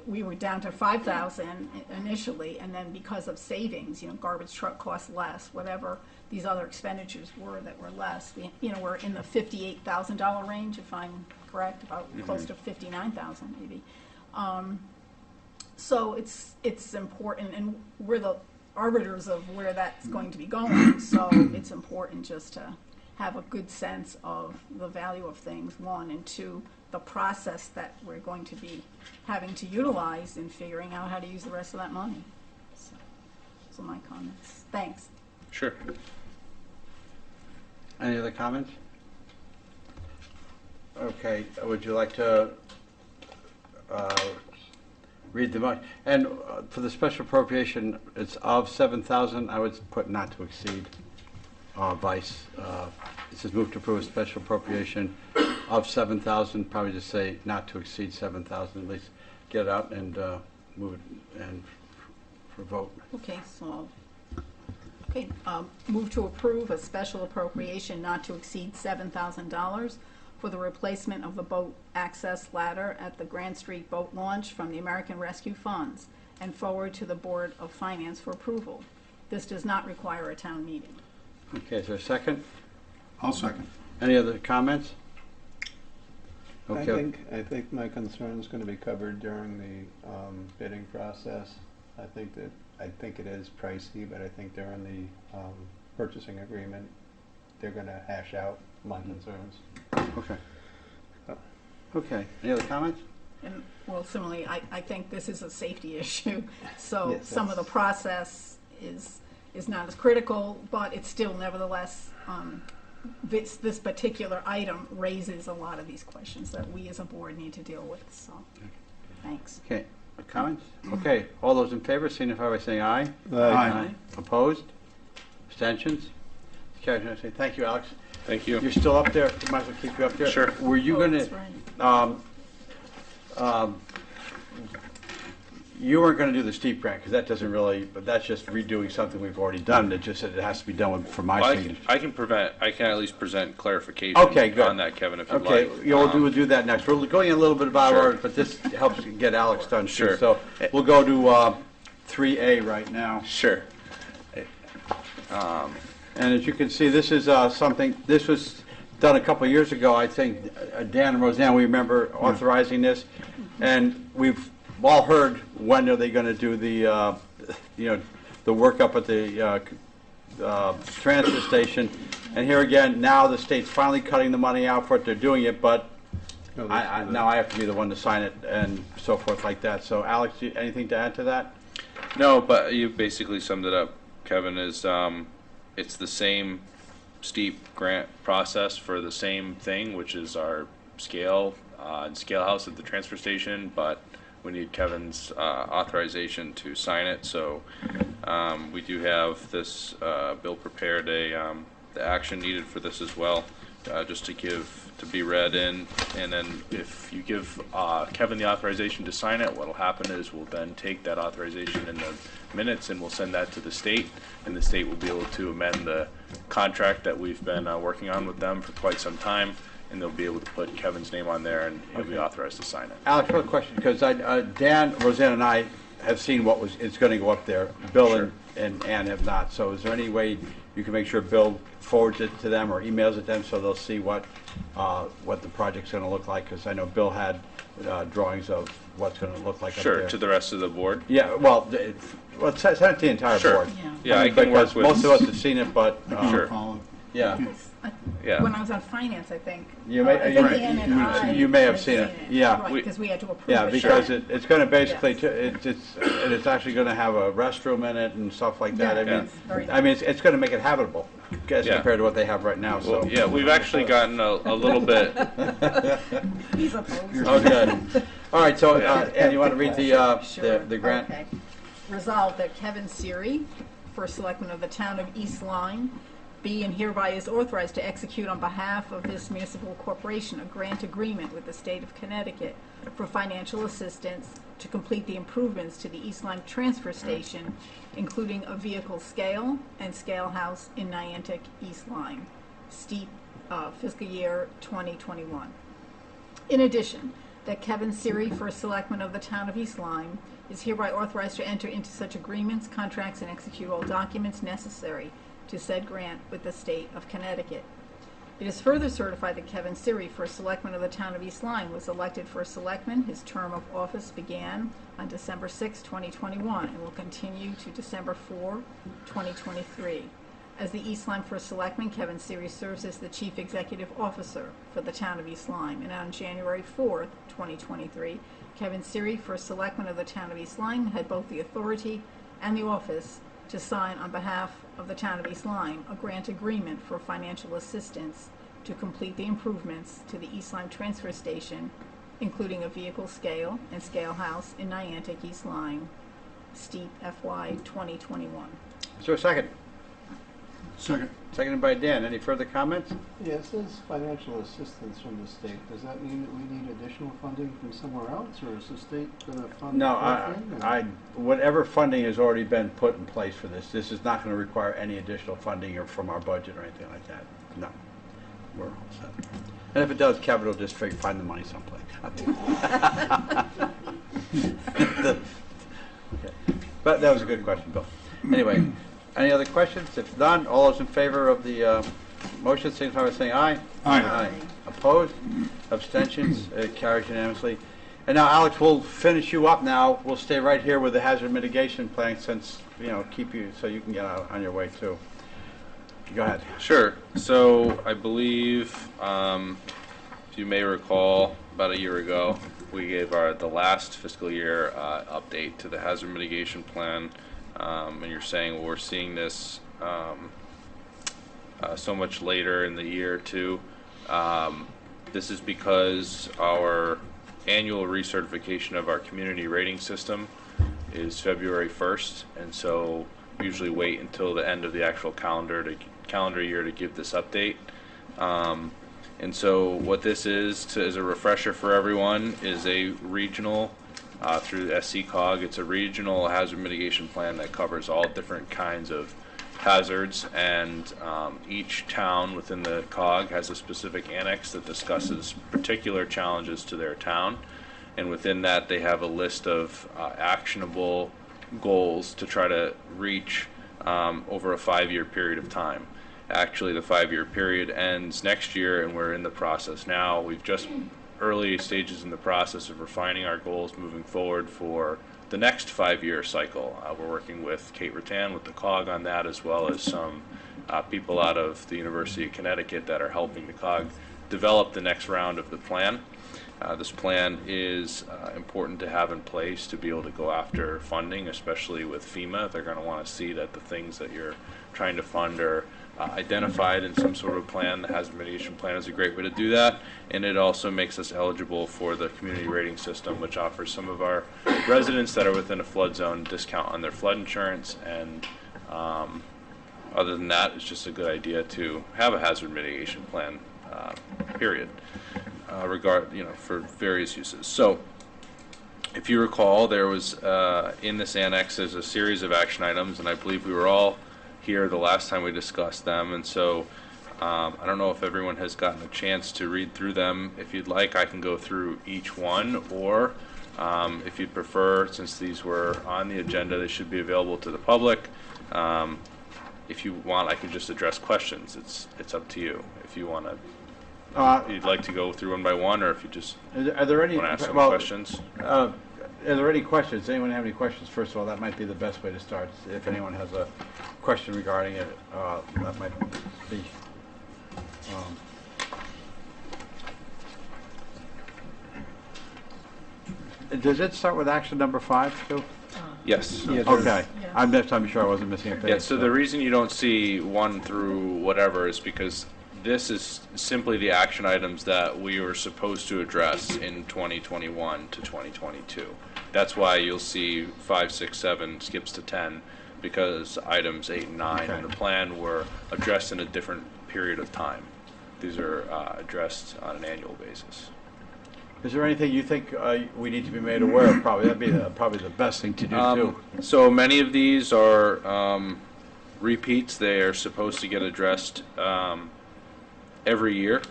We were down to 5,000 initially, and then because of savings, garbage truck costs less, whatever these other expenditures were that were less, we're in the $58,000 range, if I'm correct, about close to 59,000 maybe. So it's important, and we're the arbiters of where that's going to be going, so it's important just to have a good sense of the value of things, one, and two, the process that we're going to be having to utilize in figuring out how to use the rest of that money. So those are my comments. Thanks. Sure. Any other comments? Okay, would you like to read the motion? And for the special appropriation, it's of 7,000. I would put not to exceed. Vice. It says move to approve a special appropriation of 7,000. Probably just say not to exceed 7,000. At least get it out and move it and for vote. Okay, so move to approve a special appropriation not to exceed $7,000 for the replacement of the boat access ladder at the Grand Street boat launch from the American Rescue Funds, and forward to the Board of Finance for approval. This does not require a town meeting. Okay, is there a second? I'll second. Any other comments? Okay. I think my concern is going to be covered during the bidding process. I think it is pricey, but I think during the purchasing agreement, they're going to hash out my concerns. Okay. Okay. Any other comments? And well, similarly, I think this is a safety issue, so Yes, some of the process is not as critical, but it's still nevertheless, this particular item raises a lot of these questions that we as a board need to deal with, so, thanks. Okay. Comments? Okay. All those in favor signify by saying aye. Aye. Opposed? Abstentions? Carried. Thank you, Alex. Thank you. You're still up there. Might as well keep you up there. Sure. Were you going That's to? right. You weren't going to do the steep grant because that doesn't really. But that's just redoing something we've already done. It just said it has to be done for my Well, signature. I can at least present clarification Okay, good. on that, Kevin, if you'd Okay, like. we'll do that next. We're going a little bit about Sure. ours, but this helps get Alex done too. Sure. So we'll go to 3A right now. Sure. And as you can see, this is something, this was done a couple of years ago, I think. Dan and Roseanne, we remember authorizing this. And we've all heard, when are they going to do the, the work up at the transfer station. And here again, now the state's finally cutting the money out for it. They're doing it, but now I have to be the one to sign it and so forth like that. So Alex, anything to add to that? No, but you basically summed it up, Kevin, is it's the same steep grant process for the same thing, which is our scale and scale house at the transfer station, but we need Kevin's authorization to sign it. So we do have this bill prepared, the action needed for this as well, just to be read in, and then if you give Kevin the authorization to sign it, what'll happen is we'll then take that authorization in the minutes and we'll send that to the state, and the state will be able to amend the contract that we've been working on with them for quite some time, and they'll be able to put Kevin's name on there and he'll be authorized to sign it. Alex, one question, because Dan, Roseanne, and I have seen it's going to go up there. Bill Sure. and Ann have not. So is there any way you can make sure Bill forwards it to them or emails it to them so they'll see what the project's going to look like? Because I know Bill had drawings of what's going to look like up Sure, there. to the rest of the board. Yeah, well, send it to the entire Sure. board. Yeah, I can because work with. most of us have seen it, but Sure. Follow. yeah, Yeah. When I was on finance, I think. You may- I think you- Ann and I you may have had seen it. Yeah. Right, because we had to approve it. yeah, because Sure. it's going to basically Yes. it's actually going to have a restroom in it and stuff like that. Yeah, I mean, it's very I mean, it's going to make it habitable as Yeah. compared to what they have right now. So Well, yeah, we've actually gotten a little bit. He's opposed. Oh, good. All right, so Ann, you want to read Sure. the grant? Okay. Resolved that Kevin Siri, first selectman of the town of East Lyme, be and hereby is authorized to execute on behalf of this municipal corporation a grant agreement with the state of Connecticut for financial assistance to complete the improvements to the East Lyme transfer station, including a vehicle scale and scale house in Niantic, East Lyme, steep fiscal year 2021. In addition, that Kevin Siri, first selectman of the town of East Lyme, is hereby authorized to enter into such agreements, contracts, and execute all documents necessary to said grant with the state of Connecticut. It is further certified that Kevin Siri, first selectman of the town of East Lyme, was elected first selectman. His term of office began on December 6, 2021, and will continue to December 4, 2023. As the East Lyme first selectman, Kevin Siri serves as the chief executive officer for the town of East Lyme. And on January 4, 2023, Kevin Siri, first selectman of the town of East Lyme, had both the authority and the office to sign on behalf of the town of East Lyme a grant agreement for financial assistance to complete the improvements to the East Lyme transfer station, including a vehicle scale and scale house in Niantic, East Lyme, steep FY 2021. Is there a second? Second. Seconded by Dan. Any further comments? Yeah, it says financial assistance from the state. Does that mean that we need additional funding from somewhere else, or is the state going to fund No, the whole thing? or- whatever funding has already been put in place for this is not going to require any additional funding or from our budget or anything like that. No, we're all set. And if it does, Kevin will just find the money someplace. Okay. But that was a good question, Bill. Anyway, any other questions? If none, all those in favor of the motion, signify by saying aye. Aye. Opposed? Abstentions? It carries unanimously. And now, Alex, we'll finish you up now. We'll stay right here with the hazard mitigation plan since, keep you, so you can get out on your way too. Go ahead. Sure. So I believe, if you may recall, about a year ago, we gave the last fiscal year update to the hazard mitigation plan, and you're saying, well, we're seeing this so much later in the year too. This is because our annual recertification of our community rating system is February 1st, and so we usually wait until the end of the actual calendar year to give this update. And so what this is, as a refresher for everyone, is a regional, through the SCCOG, it's a regional hazard mitigation plan that covers all different kinds of hazards, and each town within the COG has a specific annex that discusses particular challenges to their town, and within that they have a list of actionable goals to try to reach over a 5-year period of time. Actually, the 5-year period ends next year, and we're in the process now. We've just early stages in the process of refining our goals moving forward for the next 5-year cycle. We're working with Kate Rattan with the COG on that, as well as some people out of the University of Connecticut that are helping the COG develop the next round of the plan. This plan is important to have in place to be able to go after funding, especially with FEMA. They're going to want to see that the things that you're trying to fund are identified in some sort of plan. The hazard mitigation plan is a great way to do that, and it also makes us eligible for the community rating system, which offers some of our residents that are within a flood zone discount on their flood insurance. And other than that, it's just a good idea to have a hazard mitigation plan, period. For various uses. So, if you recall, there was in this annex there's a series of action items, and I believe we were all here the last time we discussed them. And so, I don't know if everyone has gotten a chance to read through them. If you'd like, I can go through each one, or if you'd prefer, since these were on the agenda, they should be available to the public. If you want, I can just address questions. It's up to you. If you want to. You'd like to go through one by one, or if you just Are there any, want to ask some well, questions? Are there any questions? Does anyone have any questions? First of all, that might be the best way to start. If anyone has a question regarding it, that might be. Does it start with action number 5 too? Yes. Yeah, Okay, I'm just trying to be sure I wasn't missing a page. Yeah, so the reason you don't see 1 through whatever is because this is simply the action items that we were supposed to address in 2021 to 2022. That's why you'll see 5, 6, 7 skips to 10, because items 8 and 9 in the plan were addressed in a different period of time. These are addressed on an annual basis. Is there anything you think we need to be made aware of? Probably that'd be probably the best thing to do too. So many of these are repeats. They are supposed to get addressed every year.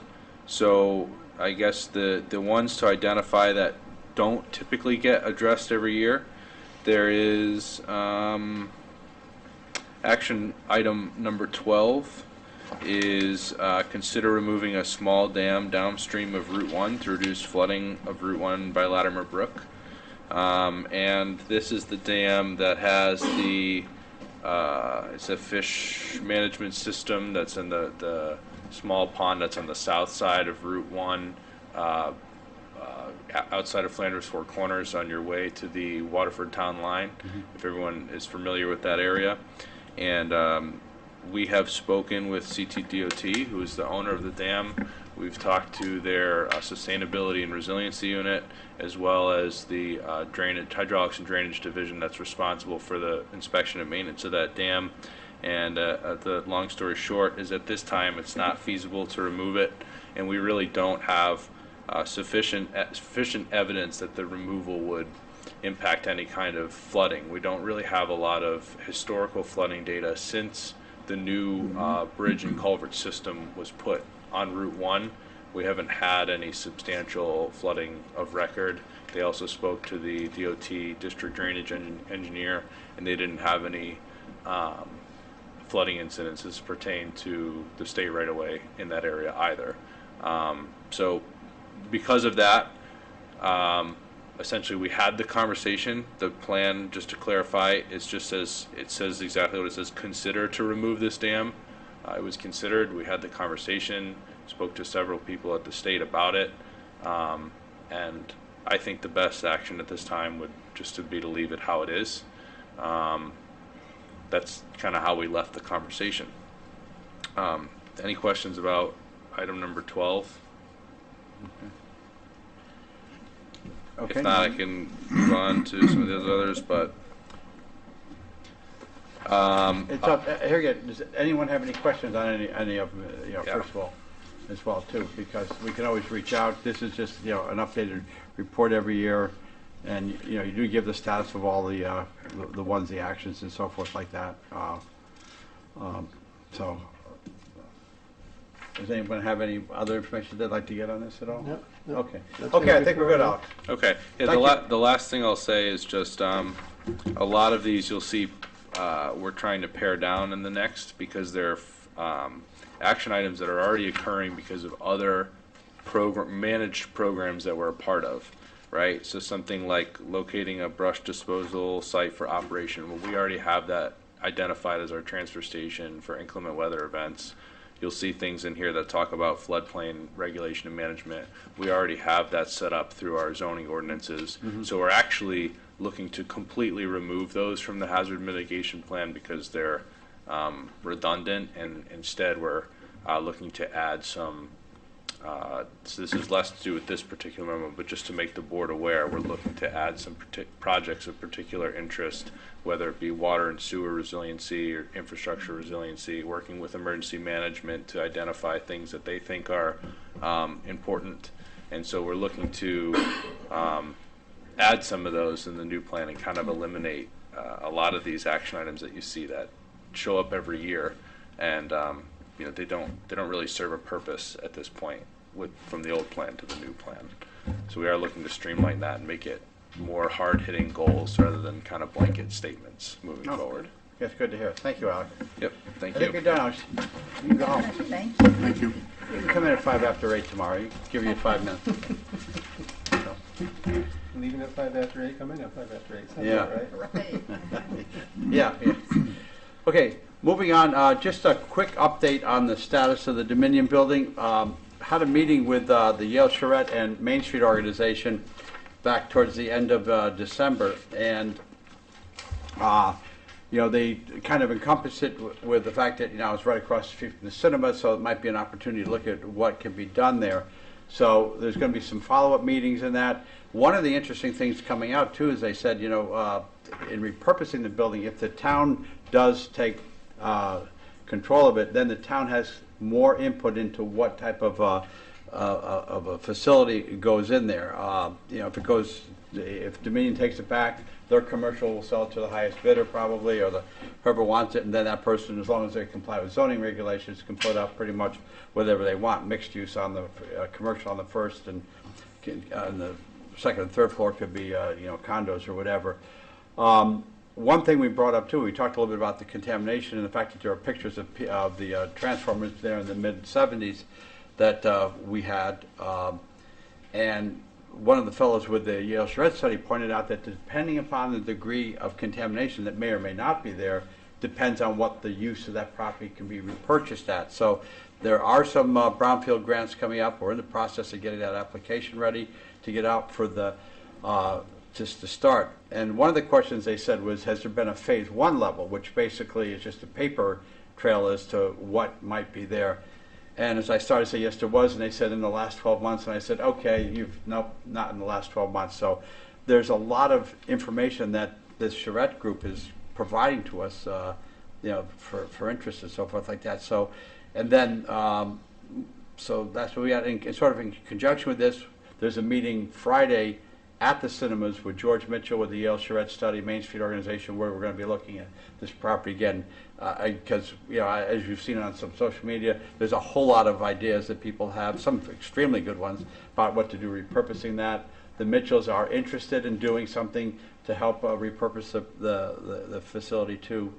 So I guess the ones to identify that don't typically get addressed every year, there is action item number 12 is consider removing a small dam downstream of Route 1 to reduce flooding of Route 1 by Latimer Brook. And this is the dam that has the it's a fish management system that's in the small pond that's on the south side of Route 1, outside of Flanders Four Corners on your way to the Waterford Town line, if everyone is familiar with that area. And we have spoken with CTDOT, who is the owner of the dam. We've talked to their sustainability and resiliency unit, as well as the hydraulics and drainage division that's responsible for the inspection and maintenance of that dam. And the long story short is, at this time it's not feasible to remove it, and we really don't have sufficient evidence that the removal would impact any kind of flooding. We don't really have a lot of historical flooding data since the new bridge and culvert system was put on Route 1. We haven't had any substantial flooding of record. They also spoke to the DOT district drainage engineer, and they didn't have any flooding incidences pertain to the state right away in that area either. So because of that, essentially we had the conversation. The plan, just to clarify, it says exactly what it says: consider to remove this dam. It was considered. We had the conversation, spoke to several people at the state about it, and I think the best action at this time would just to be to leave it how it is. That's kind of how we left the conversation. Any questions about item number 12? Okay. If not, I can move on to some of those others, but It's up, here again, does anyone have any questions on any of them, Yeah. first of all, as well, too? Because we can always reach out. This is just, an updated report every year, and, you do give the status of all the ones, the actions and so forth like that. So, does anyone have any other information they'd like to get on this at all? No. Okay. That's Okay, I good. think we're good, Alex. okay. Yeah, Thank you. the last thing I'll say is just a lot of these you'll see we're trying to pare down in the next, because they're action items that are already occurring because of other managed programs that we're a part of. right? So something like locating a brush disposal site for operation. Well, we already have that identified as our transfer station for inclement weather events. You'll see things in here that talk about floodplain regulation and management. We already have that set up through our zoning ordinances. So we're actually looking to completely remove those from the hazard mitigation plan because they're redundant, and instead we're looking to add some, so this is less to do with this particular memo, but just to make the board aware, we're looking to add some projects of particular interest, whether it be water and sewer resiliency or infrastructure resiliency, working with emergency management to identify things that they think are important. And so we're looking to add some of those in the new plan and kind of eliminate a lot of these action items that you see that show up every year, and you know, they don't really serve a purpose at this point from the old plan to the new plan. So we are looking to streamline that and make it more hard-hitting goals rather than kind of blanket statements moving forward. That's good to hear. Thank you, Alec. Yep, thank I think you. you're done. You can go home. Thank you. Thank you. You can come in at 5 after 8 tomorrow. You give you 5 minutes. So, Leaving at 5 after 8, come in at 5 after 8. Sounds Yeah. about right. Right. yeah. Okay, moving on. Just a quick update on the status of the Dominion building. Had a meeting with the Yale Charette and Main Street organization back towards the end of December, and you know, they kind of encompass it with the fact that, you know, it's right across the street from the cinema, so it might be an opportunity to look at what can be done there. So there's going to be some follow-up meetings in that. One of the interesting things coming out too is they said, you know, in repurposing the building, if the town does take control of it, then the town has more input into what type of a facility goes in there. You know, if Dominion takes it back, their commercial will sell it to the highest bidder probably, or whoever wants it, and then that person, as long as they comply with zoning regulations, can put up pretty much whatever they want. Mixed use on the commercial on the first, and on the second and third floor could be you know, condos or whatever. One thing we brought up too, we talked a little bit about the contamination and the fact that there are pictures of the transformers there in the mid-'70s that we had, and one of the fellows with the Yale Charette study pointed out that depending upon the degree of contamination that may or may not be there, depends on what the use of that property can be repurchased at. So there are some brownfield grants coming up. We're in the process of getting that application ready to get out for the just to start. And one of the questions they said was, has there been a phase 1 level, which basically is just a paper trail as to what might be there. And as I started to say, yes, there was, and they said in the last 12 months, and I said, okay, nope, not in the last 12 months. So there's a lot of information that this Charette group is providing to us, you know, for interest and so forth like that. So, and then, so that's what we had, in sort of in conjunction with this, there's a meeting Friday at the cinemas with George Mitchell with the Yale Charette Study Main Street organization, where we're going to be looking at this property again, because you know, as you've seen on some social media, there's a whole lot of ideas that people have, some extremely good ones, about what to do repurposing that. The Mitchells are interested in doing something to help repurpose the facility too,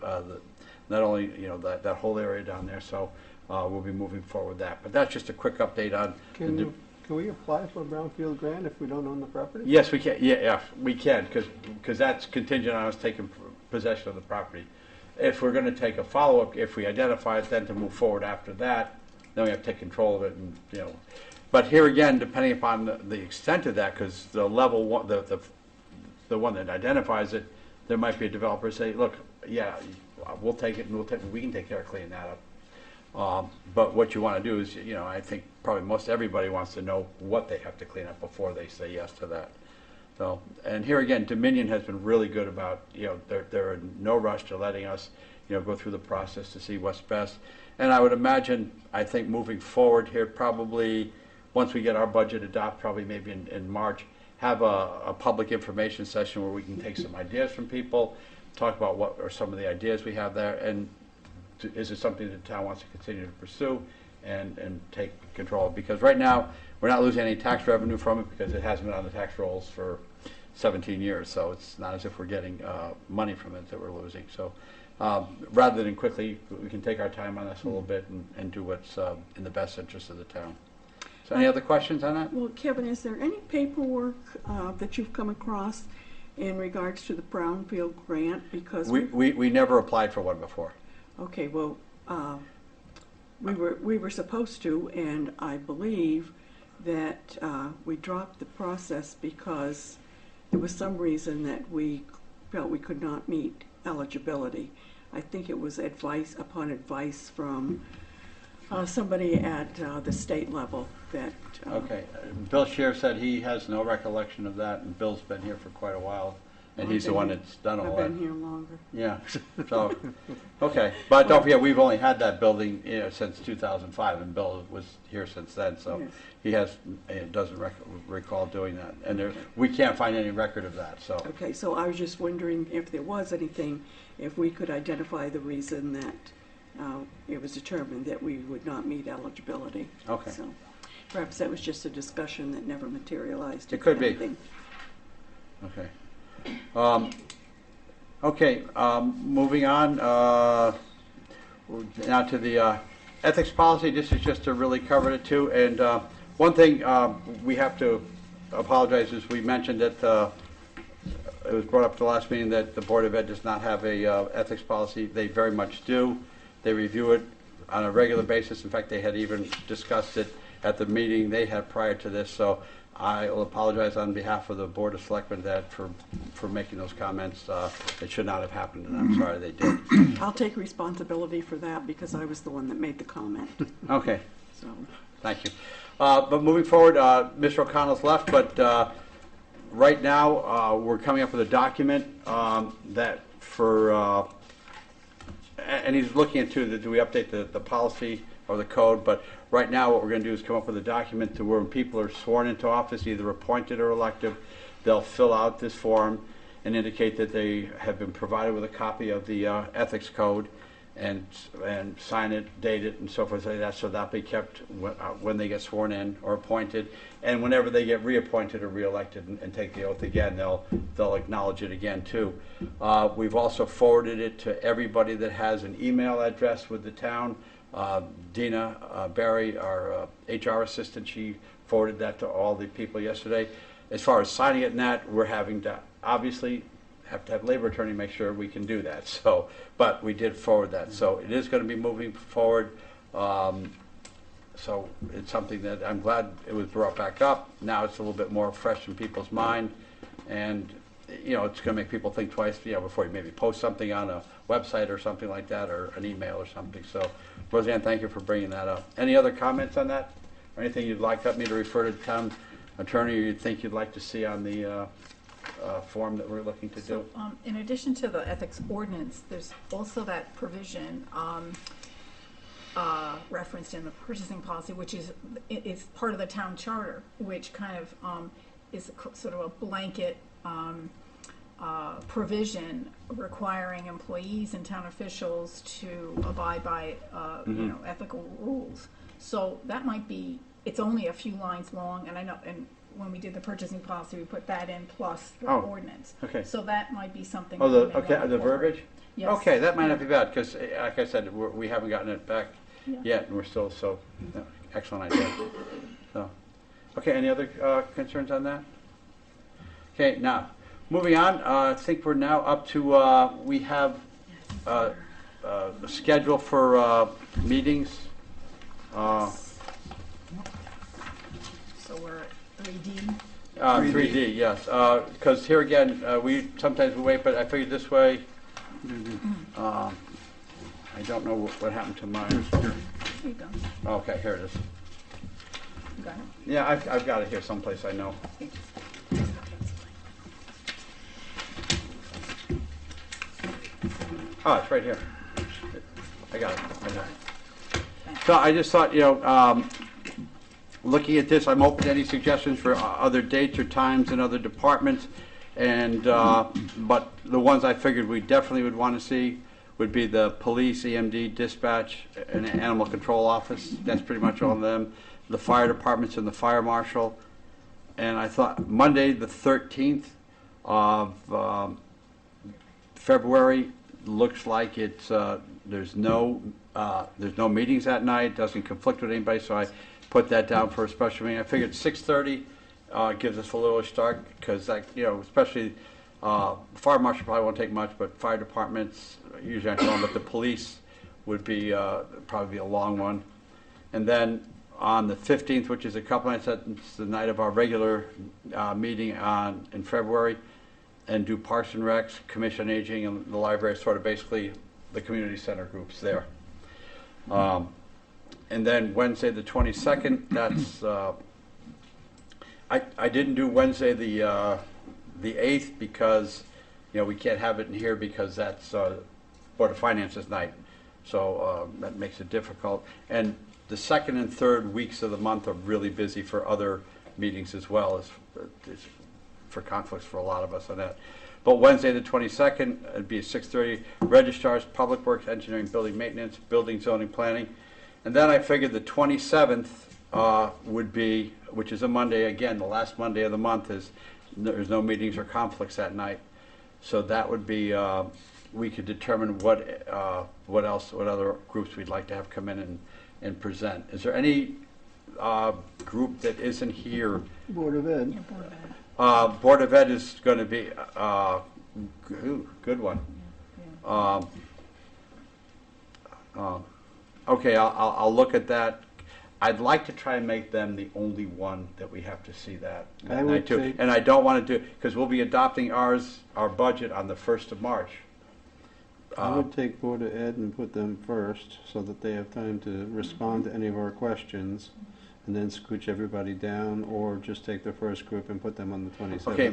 not only, you know, that whole area down there. So we'll be moving forward with that. But that's just a quick update on. Can we apply for a brownfield grant if we don't own the property? Yes, we can. Yeah, we can, because that's contingent on us taking possession of the property. If we're going to take a follow-up, if we identify it, then to move forward after that, then we have to take control of it, and you know. But here again, depending upon the extent of that, because the level one, the one that identifies it, there might be a developer say, look, yeah, we'll take it, and we can take care of cleaning that up. But what you want to do is, you know, I think probably most everybody wants to know what they have to clean up before they say yes to that. So, and here again, Dominion has been really good about, you know, they're in no rush to letting us, you know, go through the process to see what's best. And I would imagine, I think moving forward here, probably once we get our budget adopted, probably maybe in March, have a public information session where we can take some ideas from people, talk about what are some of the ideas we have there, and is it something that the town wants to continue to pursue and take control of? Because right now, we're not losing any tax revenue from it because it hasn't been on the tax rolls for 17 years. So it's not as if we're getting money from it that we're losing. So rather than quickly, we can take our time on this a little bit and do what's in the best interest of the town. So any other questions on that? Well, Kevin, is there any paperwork that you've come across in regards to the Brownfield grant? Because We never applied for one before. okay, well, we were supposed to, and I believe that we dropped the process because there was some reason that we felt we could not meet eligibility. I think it was advice from somebody at the state level that. Okay. Bill Scheer said he has no recollection of that, and Bill's been here for quite a while, and he's the one that's done all I've that. been here longer. Yeah, so, okay. But don't forget, we've only had that building, since 2005, and Bill was here since then, so Yes. he doesn't recall doing that. And we can't find any record of that, so. Okay, so I was just wondering if there was anything, if we could identify the reason that it was determined that we would not meet eligibility. Okay. So perhaps that was just a discussion that never materialized. It could be. Anything. Okay. Moving on, now to the ethics policy. This is just to really cover it too. And one thing we have to apologize is we mentioned that it was brought up at the last meeting that the Board of Ed does not have a ethics policy. They very much do. They review it on a regular basis. In fact, they had even discussed it at the meeting they had prior to this. So I will apologize on behalf of the Board of Selectmen for making those comments. It should not have happened, and I'm sorry they did. I'll take responsibility for that because I was the one that made the comment. Okay, So thank you. But moving forward, Mr. O'Connell's left, but right now we're coming up with a document that for, and he's looking into, do we update the policy or the code? But right now what we're going to do is come up with a document to where when people are sworn into office, either appointed or elected, they'll fill out this form and indicate that they have been provided with a copy of the ethics code and sign it, date it, and so forth like that, so that'll be kept when they get sworn in or appointed. And whenever they get reappointed or reelected and take the oath again, they'll acknowledge it again too. We've also forwarded it to everybody that has an email address with the town. Dina Barry, our HR assistant, she forwarded that to all the people yesterday. As far as signing it and that, we're having to obviously have to have labor attorney make sure we can do that. So, but we did forward that. So it is going to be moving forward. So it's something that I'm glad it was brought back up. Now it's a little bit more fresh in people's mind, and it's going to make people think twice, before you maybe post something on a website or something like that, or an email or something. So, Roseanne, thank you for bringing that up. Any other comments on that, or anything you'd like me to refer to the town attorney, or you'd think you'd like to see on the form that we're looking to do? In addition to the ethics ordinance, there's also that provision referenced in the purchasing policy, which is part of the town charter, which kind of is sort of a blanket provision requiring employees and town officials to abide by ethical rules. So that might be, it's only a few lines long, and I know, and when we did the purchasing policy, we put that in plus the ordinance. Okay. So that might be something. Oh, that we may the wanna verbiage? Yes. Okay, that might not be bad, because like I said, we haven't gotten it back Yeah. yet, and we're still, excellent idea. So, okay, any other concerns on that? Okay, now, moving on, I think we're now up to, we have a schedule for meetings. So we're at 3D. 3D, yes, because here again, sometimes we wait, but I figured this way, I don't know what happened to mine. Here you go. Okay, here it is. You got it? Yeah, I've got it here someplace, I know. Oh, it's right here. I got it. So I just thought, looking at this, I'm open to any suggestions for other dates or times in other departments. And, but the ones I figured we definitely would want to see would be the police, EMD, dispatch, and animal control office. That's pretty much all of them. The fire departments and the fire marshal. And I thought Monday, the 13th of February, looks like it's there's no meetings that night. Doesn't conflict with anybody. So I put that down for a special meeting. I figured 6:30 gives us a little start, because especially fire marshal probably won't take much, but fire departments usually aren't long, but the police would be probably be a long one. And then on the 15th, which is a couple nights, that's the night of our regular meeting in February, and do Parks and Recs, Commission on Aging, and the library, sort of basically the community center groups there. And then Wednesday the 22nd, that's, I didn't do Wednesday the 8th because, we can't have it in here because that's Board of Finance's night. So that makes it difficult. And the second and third weeks of the month are really busy for other meetings as well as for conflicts for a lot of us on that. But Wednesday the 22nd, it'd be at 6:30, registrars, public works, engineering, building maintenance, building, zoning, planning. And then I figured the 27th would be, which is a Monday, again, the last Monday of the month, there's no meetings or conflicts that night. So that would be, we could determine what other groups we'd like to have come in and present. Is there any group that isn't here? Board of Ed. Yeah, Board of Ed. Board of Ed is going to be, good one. Okay, I'll look at that. I'd like to try and make them the only one that we have to see that night too. say- And I don't want to do, because we'll be adopting our budget on the 1st of March. I would take Board of Ed and put them first, so that they have time to respond to any of our questions, and then scooch everybody down, or just take the first group and put them on the 27th. Okay,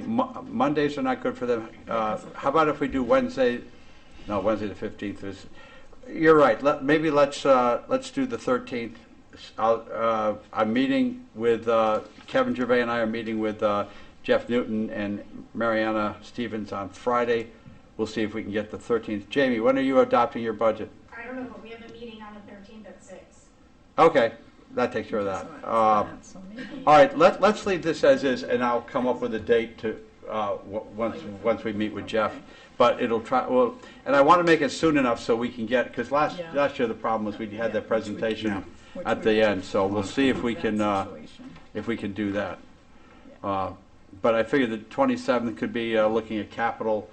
Mondays are not good for them. How about if we do Wednesday the 15th is, you're right, maybe let's do the 13th. I'm meeting with, Kevin Gervais and I are meeting with Jeff Newton and Mariana Stevens on Friday. We'll see if we can get the 13th. Jamie, when are you adopting your budget? I don't know, but we have a meeting on the 13th at 6. Okay, that takes care of that. So maybe- All right, let's leave this as is, and I'll come up with a date to, once we meet with Jeff. But and I want to make it soon enough so we can get, because last year the problem was we had that presentation at the end, so we'll see if we can, do that. But I figure the 27th could be looking at capital,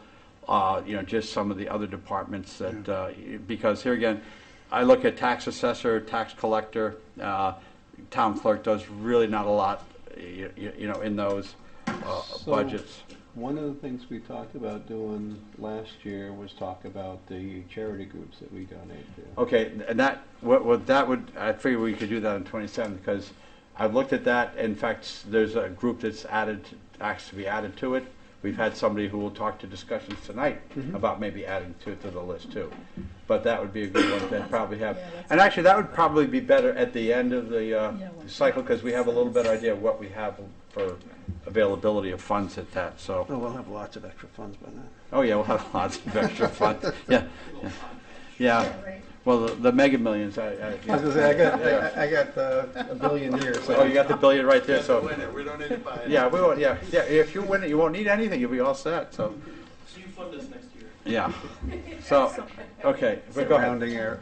just some of the other departments that, because here again, I look at tax assessor, tax collector, town clerk does really not a lot, in those budgets. One of the things we talked about doing last year was talk about the charity groups that we donate to. Okay, and I figure we could do that on 27th, because I've looked at that. In fact, there's a group that's asked to be added to it. We've had somebody who will talk to discussions tonight about maybe adding to the list too. But that would be a good one to probably have. And actually, that would probably be better at the end of the cycle, because we have a little better idea of what we have for availability of funds at that, so. Oh, we'll have lots of extra funds by then. Oh, yeah, we'll have lots of extra funds. Yeah. Well, the Mega Millions, I was gonna say, I got a billion here, so. Oh, you got the billion right there, so. We don't need to buy it. Yeah, we won't, yeah, if you win it, you won't need anything, you'll be all set, so. So you fund us next year. Yeah. So, okay, but go ahead. Rounding error.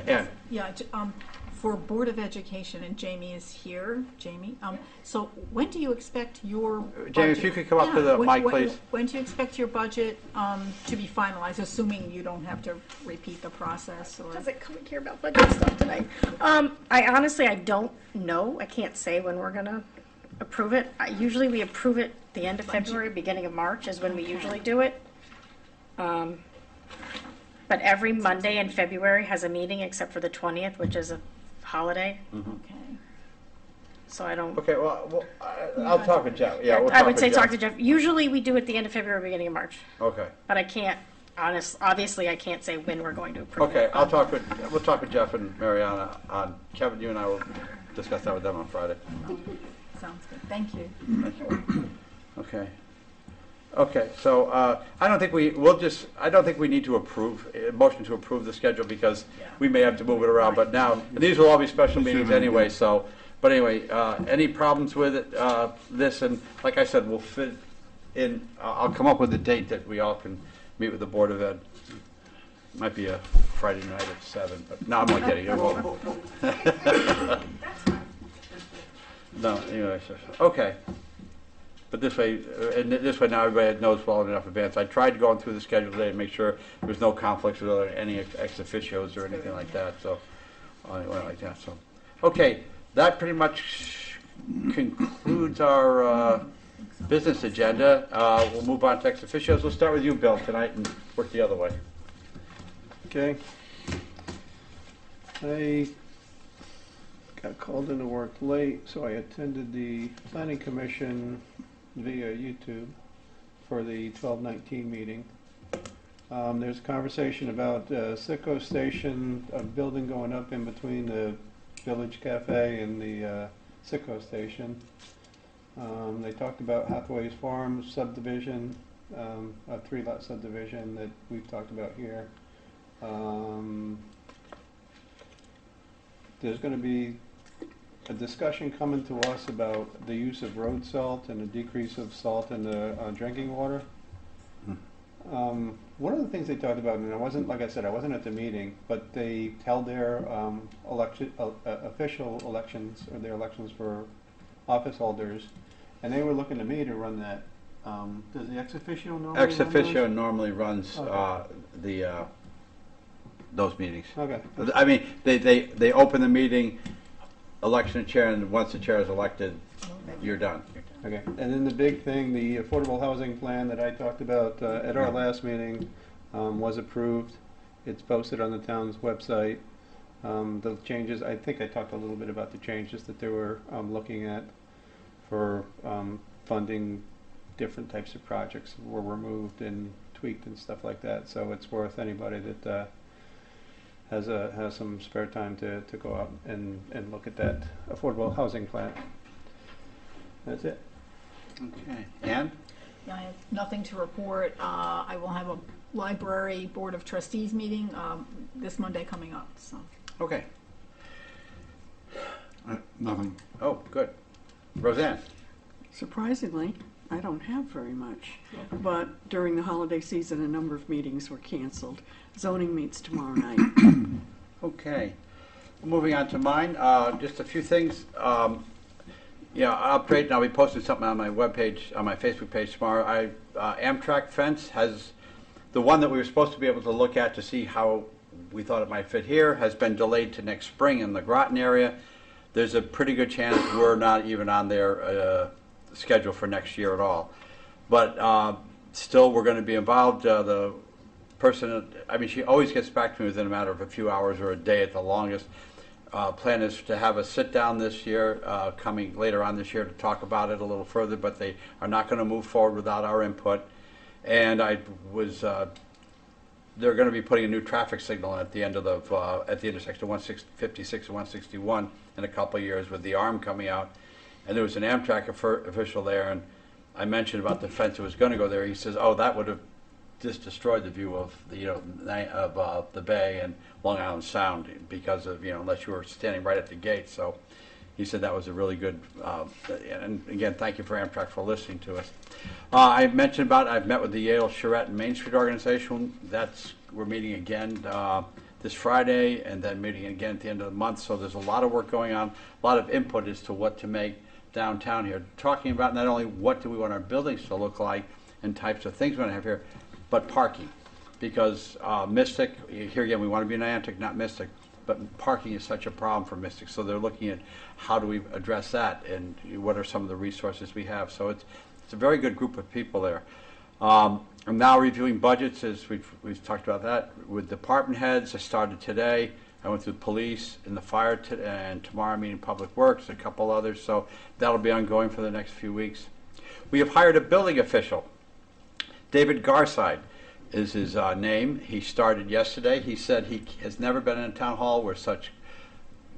Ann, Yeah, for Board of Education, and Jamie is here, so when do you expect your budget? Jamie, if you could come up to the mic, please. When do you expect your budget to be finalized, assuming you don't have to repeat the process, or? Doesn't come and care about budget stuff tonight. I honestly don't know. I can't say when we're gonna approve it. Usually we approve it the end of February, beginning of March is when we usually do it. But every Monday in February has a meeting except for the 20th, which is a holiday. Okay. So I don't. okay, well, I'll talk with Jeff, yeah, we'll I talk would with say Jeff. talk to Jeff. Usually we do it the end of February, beginning of March. Okay, But I can't, obviously I can't say when we're going to approve okay, it. we'll talk with Jeff and Mariana on, Kevin, you and I will discuss that with them on Friday. Sounds good, thank you. Okay, so I don't think we need to motion to approve the schedule, because we may have to move it around, but now, these will all be special meetings anyway, so, but anyway, any problems with it, this, and like I said, we'll fit in, I'll come up with a date that we all can meet with the Board of Ed. Might be a Friday night at 7, but no, I'm not kidding, it won't. No, anyway, okay. But this way, and this way now everybody knows well enough in advance. I tried going through the schedule today to make sure there was no conflicts with any ex officios or anything like that, so, anyway, like that, so. Okay, that pretty much concludes our business agenda. We'll move on to ex officios. We'll start with you, Bill, tonight and work the other way. Okay. I got called into work late, so I attended the planning commission via YouTube for the 12/19 meeting. There's a conversation about Sicko Station, a building going up in between the Village Cafe and the Sicko Station. They talked about Hathaway's Farm subdivision, a 3-lot subdivision that we've talked about here. There's going to be a discussion coming to us about the use of road salt and the decrease of salt in the drinking water. One of the things they talked about, and I wasn't, like I said, I wasn't at the meeting, but they held their official elections, or their elections for office holders, and they were looking to me to run that. Does the ex officio normally Ex run officio those? normally runs Okay. those meetings. Okay. I mean, they open the meeting, election of chair, and once the chair is elected, you're done. Okay, and then the big thing, the affordable housing plan that I talked about at our last meeting was approved. It's posted on the town's website. The changes, I think I talked a little bit about the changes that they were looking at for funding different types of projects were removed and tweaked and stuff like that. So it's worth anybody that has some spare time to go out and look at that affordable housing plan. That's it. Okay. Ann? I have nothing to report. I will have a library board of trustees meeting this Monday coming up, so. Okay. Nothing. Oh, good. Roseanne? Surprisingly, I don't have very much, but during the holiday season, a number of meetings were canceled. Zoning meets tomorrow night. Okay. Moving on to mine, just a few things. Upgrade, and I'll be posting something on my webpage, on my Facebook page tomorrow. Amtrak fence has, the one that we were supposed to be able to look at to see how we thought it might fit here, has been delayed to next spring in the Groton area. There's a pretty good chance we're not even on their schedule for next year at all. But still, we're going to be involved. The person, I mean, she always gets back to me within a matter of a few hours or a day at the longest. Plan is to have a sit down this year, coming later on this year, to talk about it a little further, but they are not going to move forward without our input. And they're going to be putting a new traffic signal at the end of at the intersection of 156 and 161 in a couple of years with the arm coming out. And there was an Amtrak official there, and I mentioned about the fence that was going to go there. He says, "Oh, that would have just destroyed the view of the bay and Long Island Sound because of unless you were standing right at the gate." So he said that was a really good. And again, thank you for Amtrak for listening to us. I mentioned I've met with the Yale, Charette, and Main Street organization. We're meeting again this Friday, and then meeting again at the end of the month. So there's a lot of work going on, a lot of input as to what to make downtown here. Talking about not only what do we want our buildings to look like and types of things we want to have here, but parking. Because Mystic, here again, we want to be Niantic, not Mystic, but parking is such a problem for Mystic. So they're looking at how do we address that and what are some of the resources we have. So it's a very good group of people there. I'm now reviewing budgets, as we've talked about that, with department heads. I started today. I went through police and the fire, and tomorrow I'm meeting Public Works, a couple others. So that'll be ongoing for the next few weeks. We have hired a building official. David Garside is his name. He started yesterday. He said he has never been in a town hall where such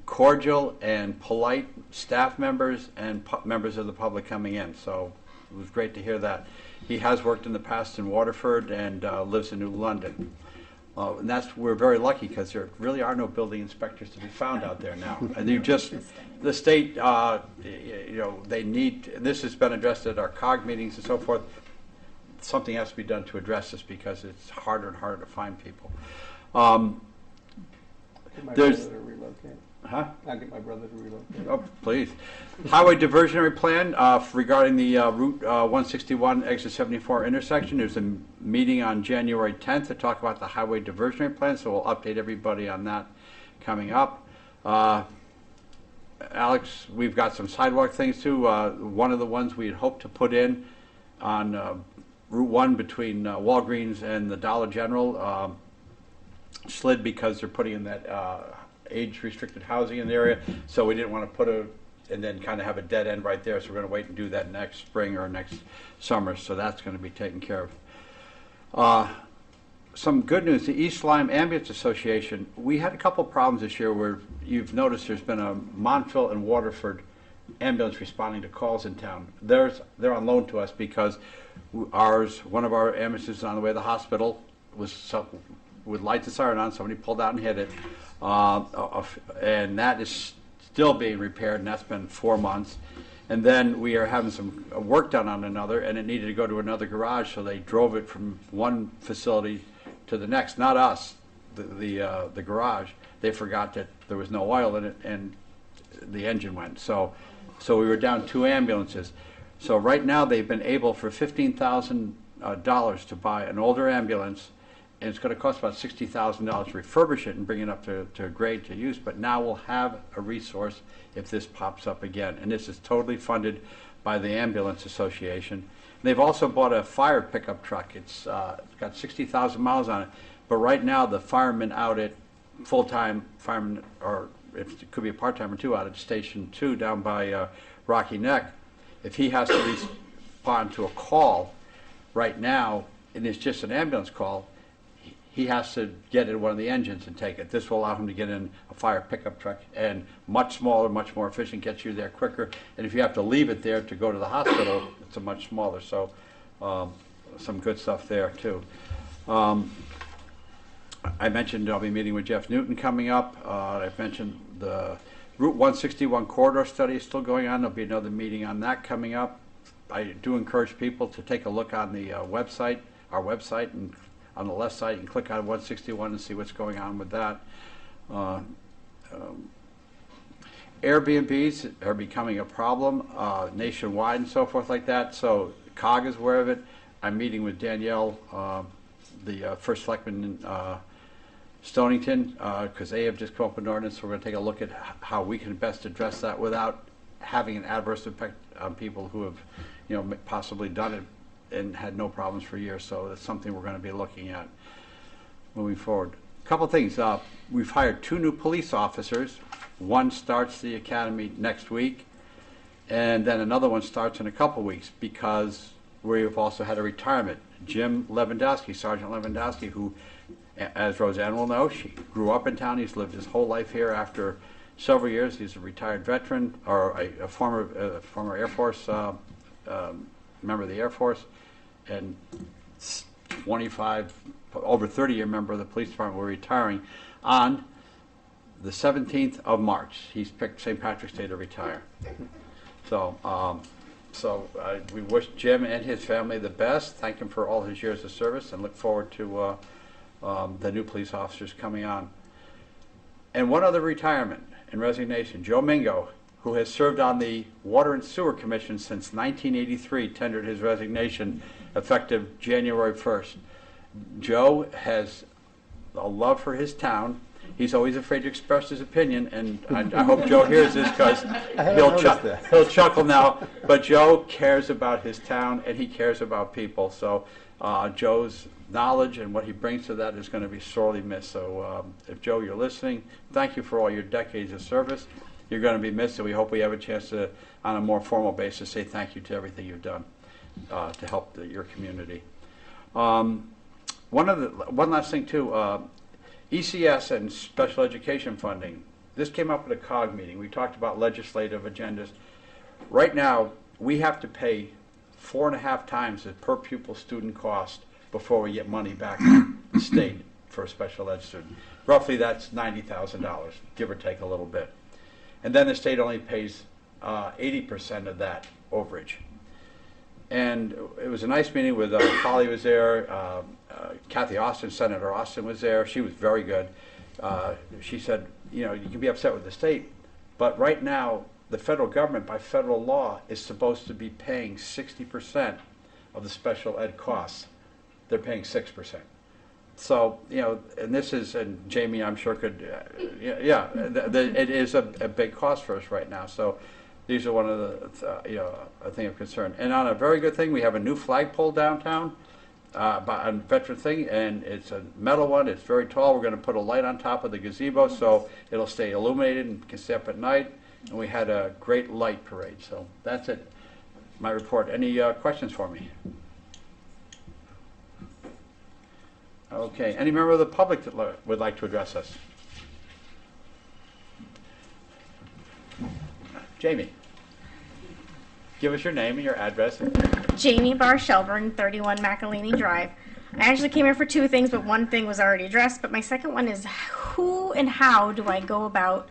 cordial and polite staff members and members of the public coming in. So it was great to hear that. He has worked in the past in Waterford and lives in New London. And we're very lucky because there really are no building inspectors to be found out there now. And the state, they need, this has been addressed at our COG meetings and so forth. Something has to be done to address this because it's harder and harder to find people. It might be There's- able to relocate. Huh? I'll get my brother to relocate. Oh, please. Highway diversionary plan regarding the Route 161 exit 74 intersection. There's a meeting on January 10th to talk about the highway diversionary plan, so we'll update everybody on that coming up. Alex, we've got some sidewalk things too. One of the ones we had hoped to put in on Route 1 between Walgreens and the Dollar General slid because they're putting in that age-restricted housing in the area, so we didn't want to put and then kind of have a dead end right there, so we're going to wait and do that next spring or next summer, so that's going to be taken care of. Some good news, the East Lyme Ambulance Association, we had a couple problems this year where you've noticed there's been a Montville and Waterford ambulance responding to calls in town. They're on loan to us because one of our ambulances on the way to the hospital was with lights and siren on, somebody pulled out and hit it. And that is still being repaired, and that's been 4 months. And then we are having some work done on another, and it needed to go to another garage, so they drove it from one facility to the next. Not us, the garage. They forgot that there was no oil in it, and the engine went. So we were down 2 ambulances. So right now they've been able for $15,000 to buy an older ambulance, and it's going to cost about $60,000 to refurbish it and bring it up to grade to use. But now we'll have a resource if this pops up again. And this is totally funded by the Ambulance Association. They've also bought a fire pickup truck. It's got 60,000 miles on it. But right now the firemen out at full-time firemen, or it could be a part-time or 2 out at Station 2 down by Rocky Neck, if he has to respond to a call right now, and it's just an ambulance call, he has to get in one of the engines and take it. This will allow him to get in a fire pickup truck, and much smaller, much more efficient, gets you there quicker. And if you have to leave it there to go to the hospital, it's a much smaller. So some good stuff there too. I mentioned I'll be meeting with Jeff Newton coming up. I've mentioned the Route 161 corridor study is still going on. There'll be another meeting on that coming up. I do encourage people to take a look on the website, our website, and on the left side you can click on 161 and see what's going on with that. Airbnbs are becoming a problem nationwide and so forth like that, so COG is aware of it. I'm meeting with Danielle, the first selectman in Stonington, because they have just come up with an ordinance, so we're going to take a look at how we can best address that without having an adverse effect on people who have possibly done it and had no problems for years. So that's something we're going to be looking at moving forward. A couple things. We've hired 2 new police officers. One starts the academy next week, and then another one starts in a couple weeks, because we've also had a retirement. Jim Lewandowski, Sergeant Lewandowski, who, as Roseanne will know, she grew up in town. He's lived his whole life here. After several years, he's a retired veteran, or a former Air Force member of the Air Force, and over 30-year member of the police department. We're retiring on the 17th of March. He's picked St. Patrick's Day to retire. So we wish Jim and his family the best, thank him for all his years of service, and look forward to the new police officers coming on. And one other retirement and resignation. Joe Mingo, who has served on the Water and Sewer Commission since 1983, tendered his resignation effective January 1st. Joe has a love for his town. He's always afraid to express his opinion, and I hope Joe hears this, because he'll chuckle now. But Joe cares about his town, and he cares about people. So Joe's knowledge and what he brings to that is going to be sorely missed. So if Joe, you're listening, thank you for all your decades of service. You're going to be missed, and we hope we have a chance to, on a more formal basis, say thank you to everything you've done to help your community. One last thing too, ECS and special education funding. This came up at a COG meeting. We talked about legislative agendas. Right now, we have to pay 4.5 times the per pupil student cost before we get money back from the state for a special ed student. Roughly that's $90,000, give or take a little bit. And then the state only pays 80% of that overage. And it was a nice meeting with Polly was there, Kathy Austin, Senator Austin was there. She was very good. she said, you know, you can be upset with the state, but right now, the federal government, by federal law, is supposed to be paying 60% of the special ed costs. They're paying 6%. So, you know, and this is, and Jamie, I'm sure could, it is a big cost for us right now. So these are one of the, you know, a thing of concern. And on a very good thing, we have a new flagpole downtown, on Veteran thing, and it's a metal one. It's very tall. We're going to put a light on top of the gazebo, so it'll stay illuminated and can stay up at night. And we had a great light parade. So that's it. My report. Any questions for me? Okay. Any member of the public that would like to address us? Jamie, give us your name and your address. Jamie Barr Shelburne, 31 McElhaney Drive. I actually came here for two things, but one thing was already addressed. But my second one is who and how do I go about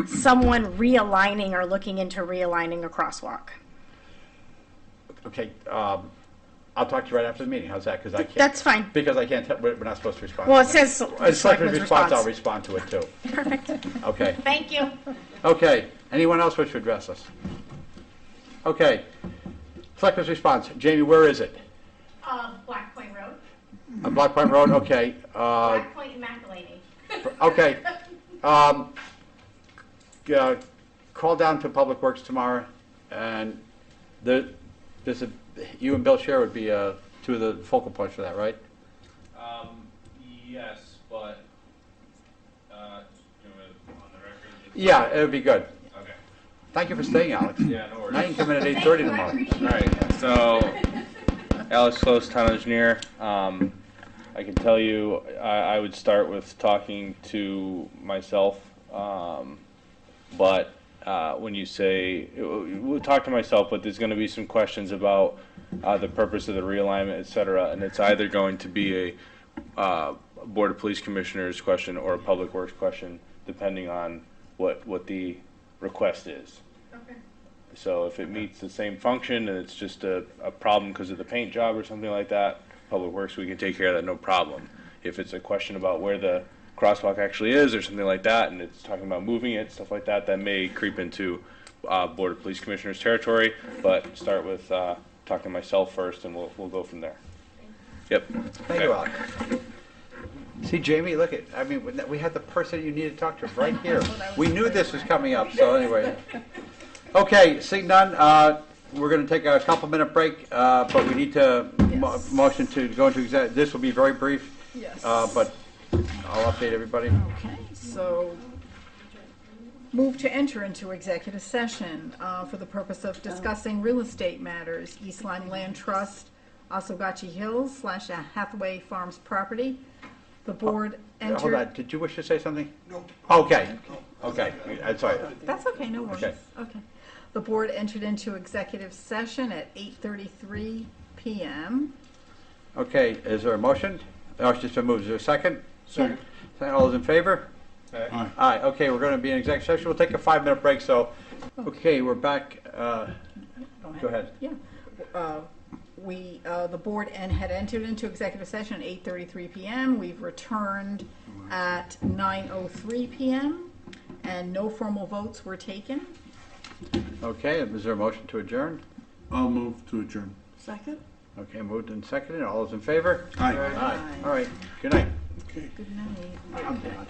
someone realigning or looking into realigning a crosswalk? Okay. I'll talk to you right after the meeting. How's that? Because I can't. That's fine. Because I can't. We're not supposed to respond. Well, to it that. says It's Selectmen's Selectmen's response. I'll response. respond to it too. Perfect. Okay. Thank you. Okay. Anyone else wish to address us? Okay. Selectmen's response. Jamie, where is it? Black Point Road. On Black Point Road. Okay. Black Point and McElhaney. Okay. Call down to Public Works tomorrow, and there's you and Bill Scher would be two of the focal points for that, right? Yes, but on the record. Yeah, it would be good. Okay. Thank you for staying, Alex. Yeah, no worries. Now you can come in at 8:30 tomorrow. All right. So, Alex Close, Town Engineer. I can tell you, I would start with talking to myself, but when you say, we'll talk to myself, but there's going to be some questions about the purpose of the realignment, et cetera, and it's either going to be a Board of Police Commissioners question or a Public Works question, depending on what the request is. Okay. So if it meets the same function and it's just a problem because of the paint job or something like that, Public Works, we can take care of that, no problem. If it's a question about where the crosswalk actually is or something like that, and it's talking about moving it, stuff like that, that may creep into Board of Police Commissioners territory, but start with talking to myself first, and we'll go from there. Yep. Thank you, Alex. See, Jamie, look I mean, we had the person you needed to talk to right here. We knew this was coming up, so anyway. Okay, seeing none, we're going to take a couple-minute break, but we need to motion to go into exec. This will be very brief, Yes. but I'll update everybody. Okay, so move to enter into executive session for the purpose of discussing real estate matters, East Lyme Land Trust, Oswegatchie Hills / Hathaway Farms property. The board Hold entered. on, did you wish to say something? No. Okay, okay, I'm sorry. That's okay, no worries. Okay. Okay. The board entered into executive session at 8:33 p.m. Okay, is there a motion? Oh, it's just been moved. Is there a second? Second. All those in favor? Aye. Aye, okay, we're going to be in executive session. We'll take a 5-minute break, so, okay, we're back. Go ahead. Yeah. The board had entered into executive session at 8:33 p.m. We've returned at 9:03 p.m. and no formal votes were taken. Okay, is there a motion to adjourn? I'll move to adjourn. Second? Okay, moved and seconded. All those in favor? Aye. Aye. All right, good night. Good night.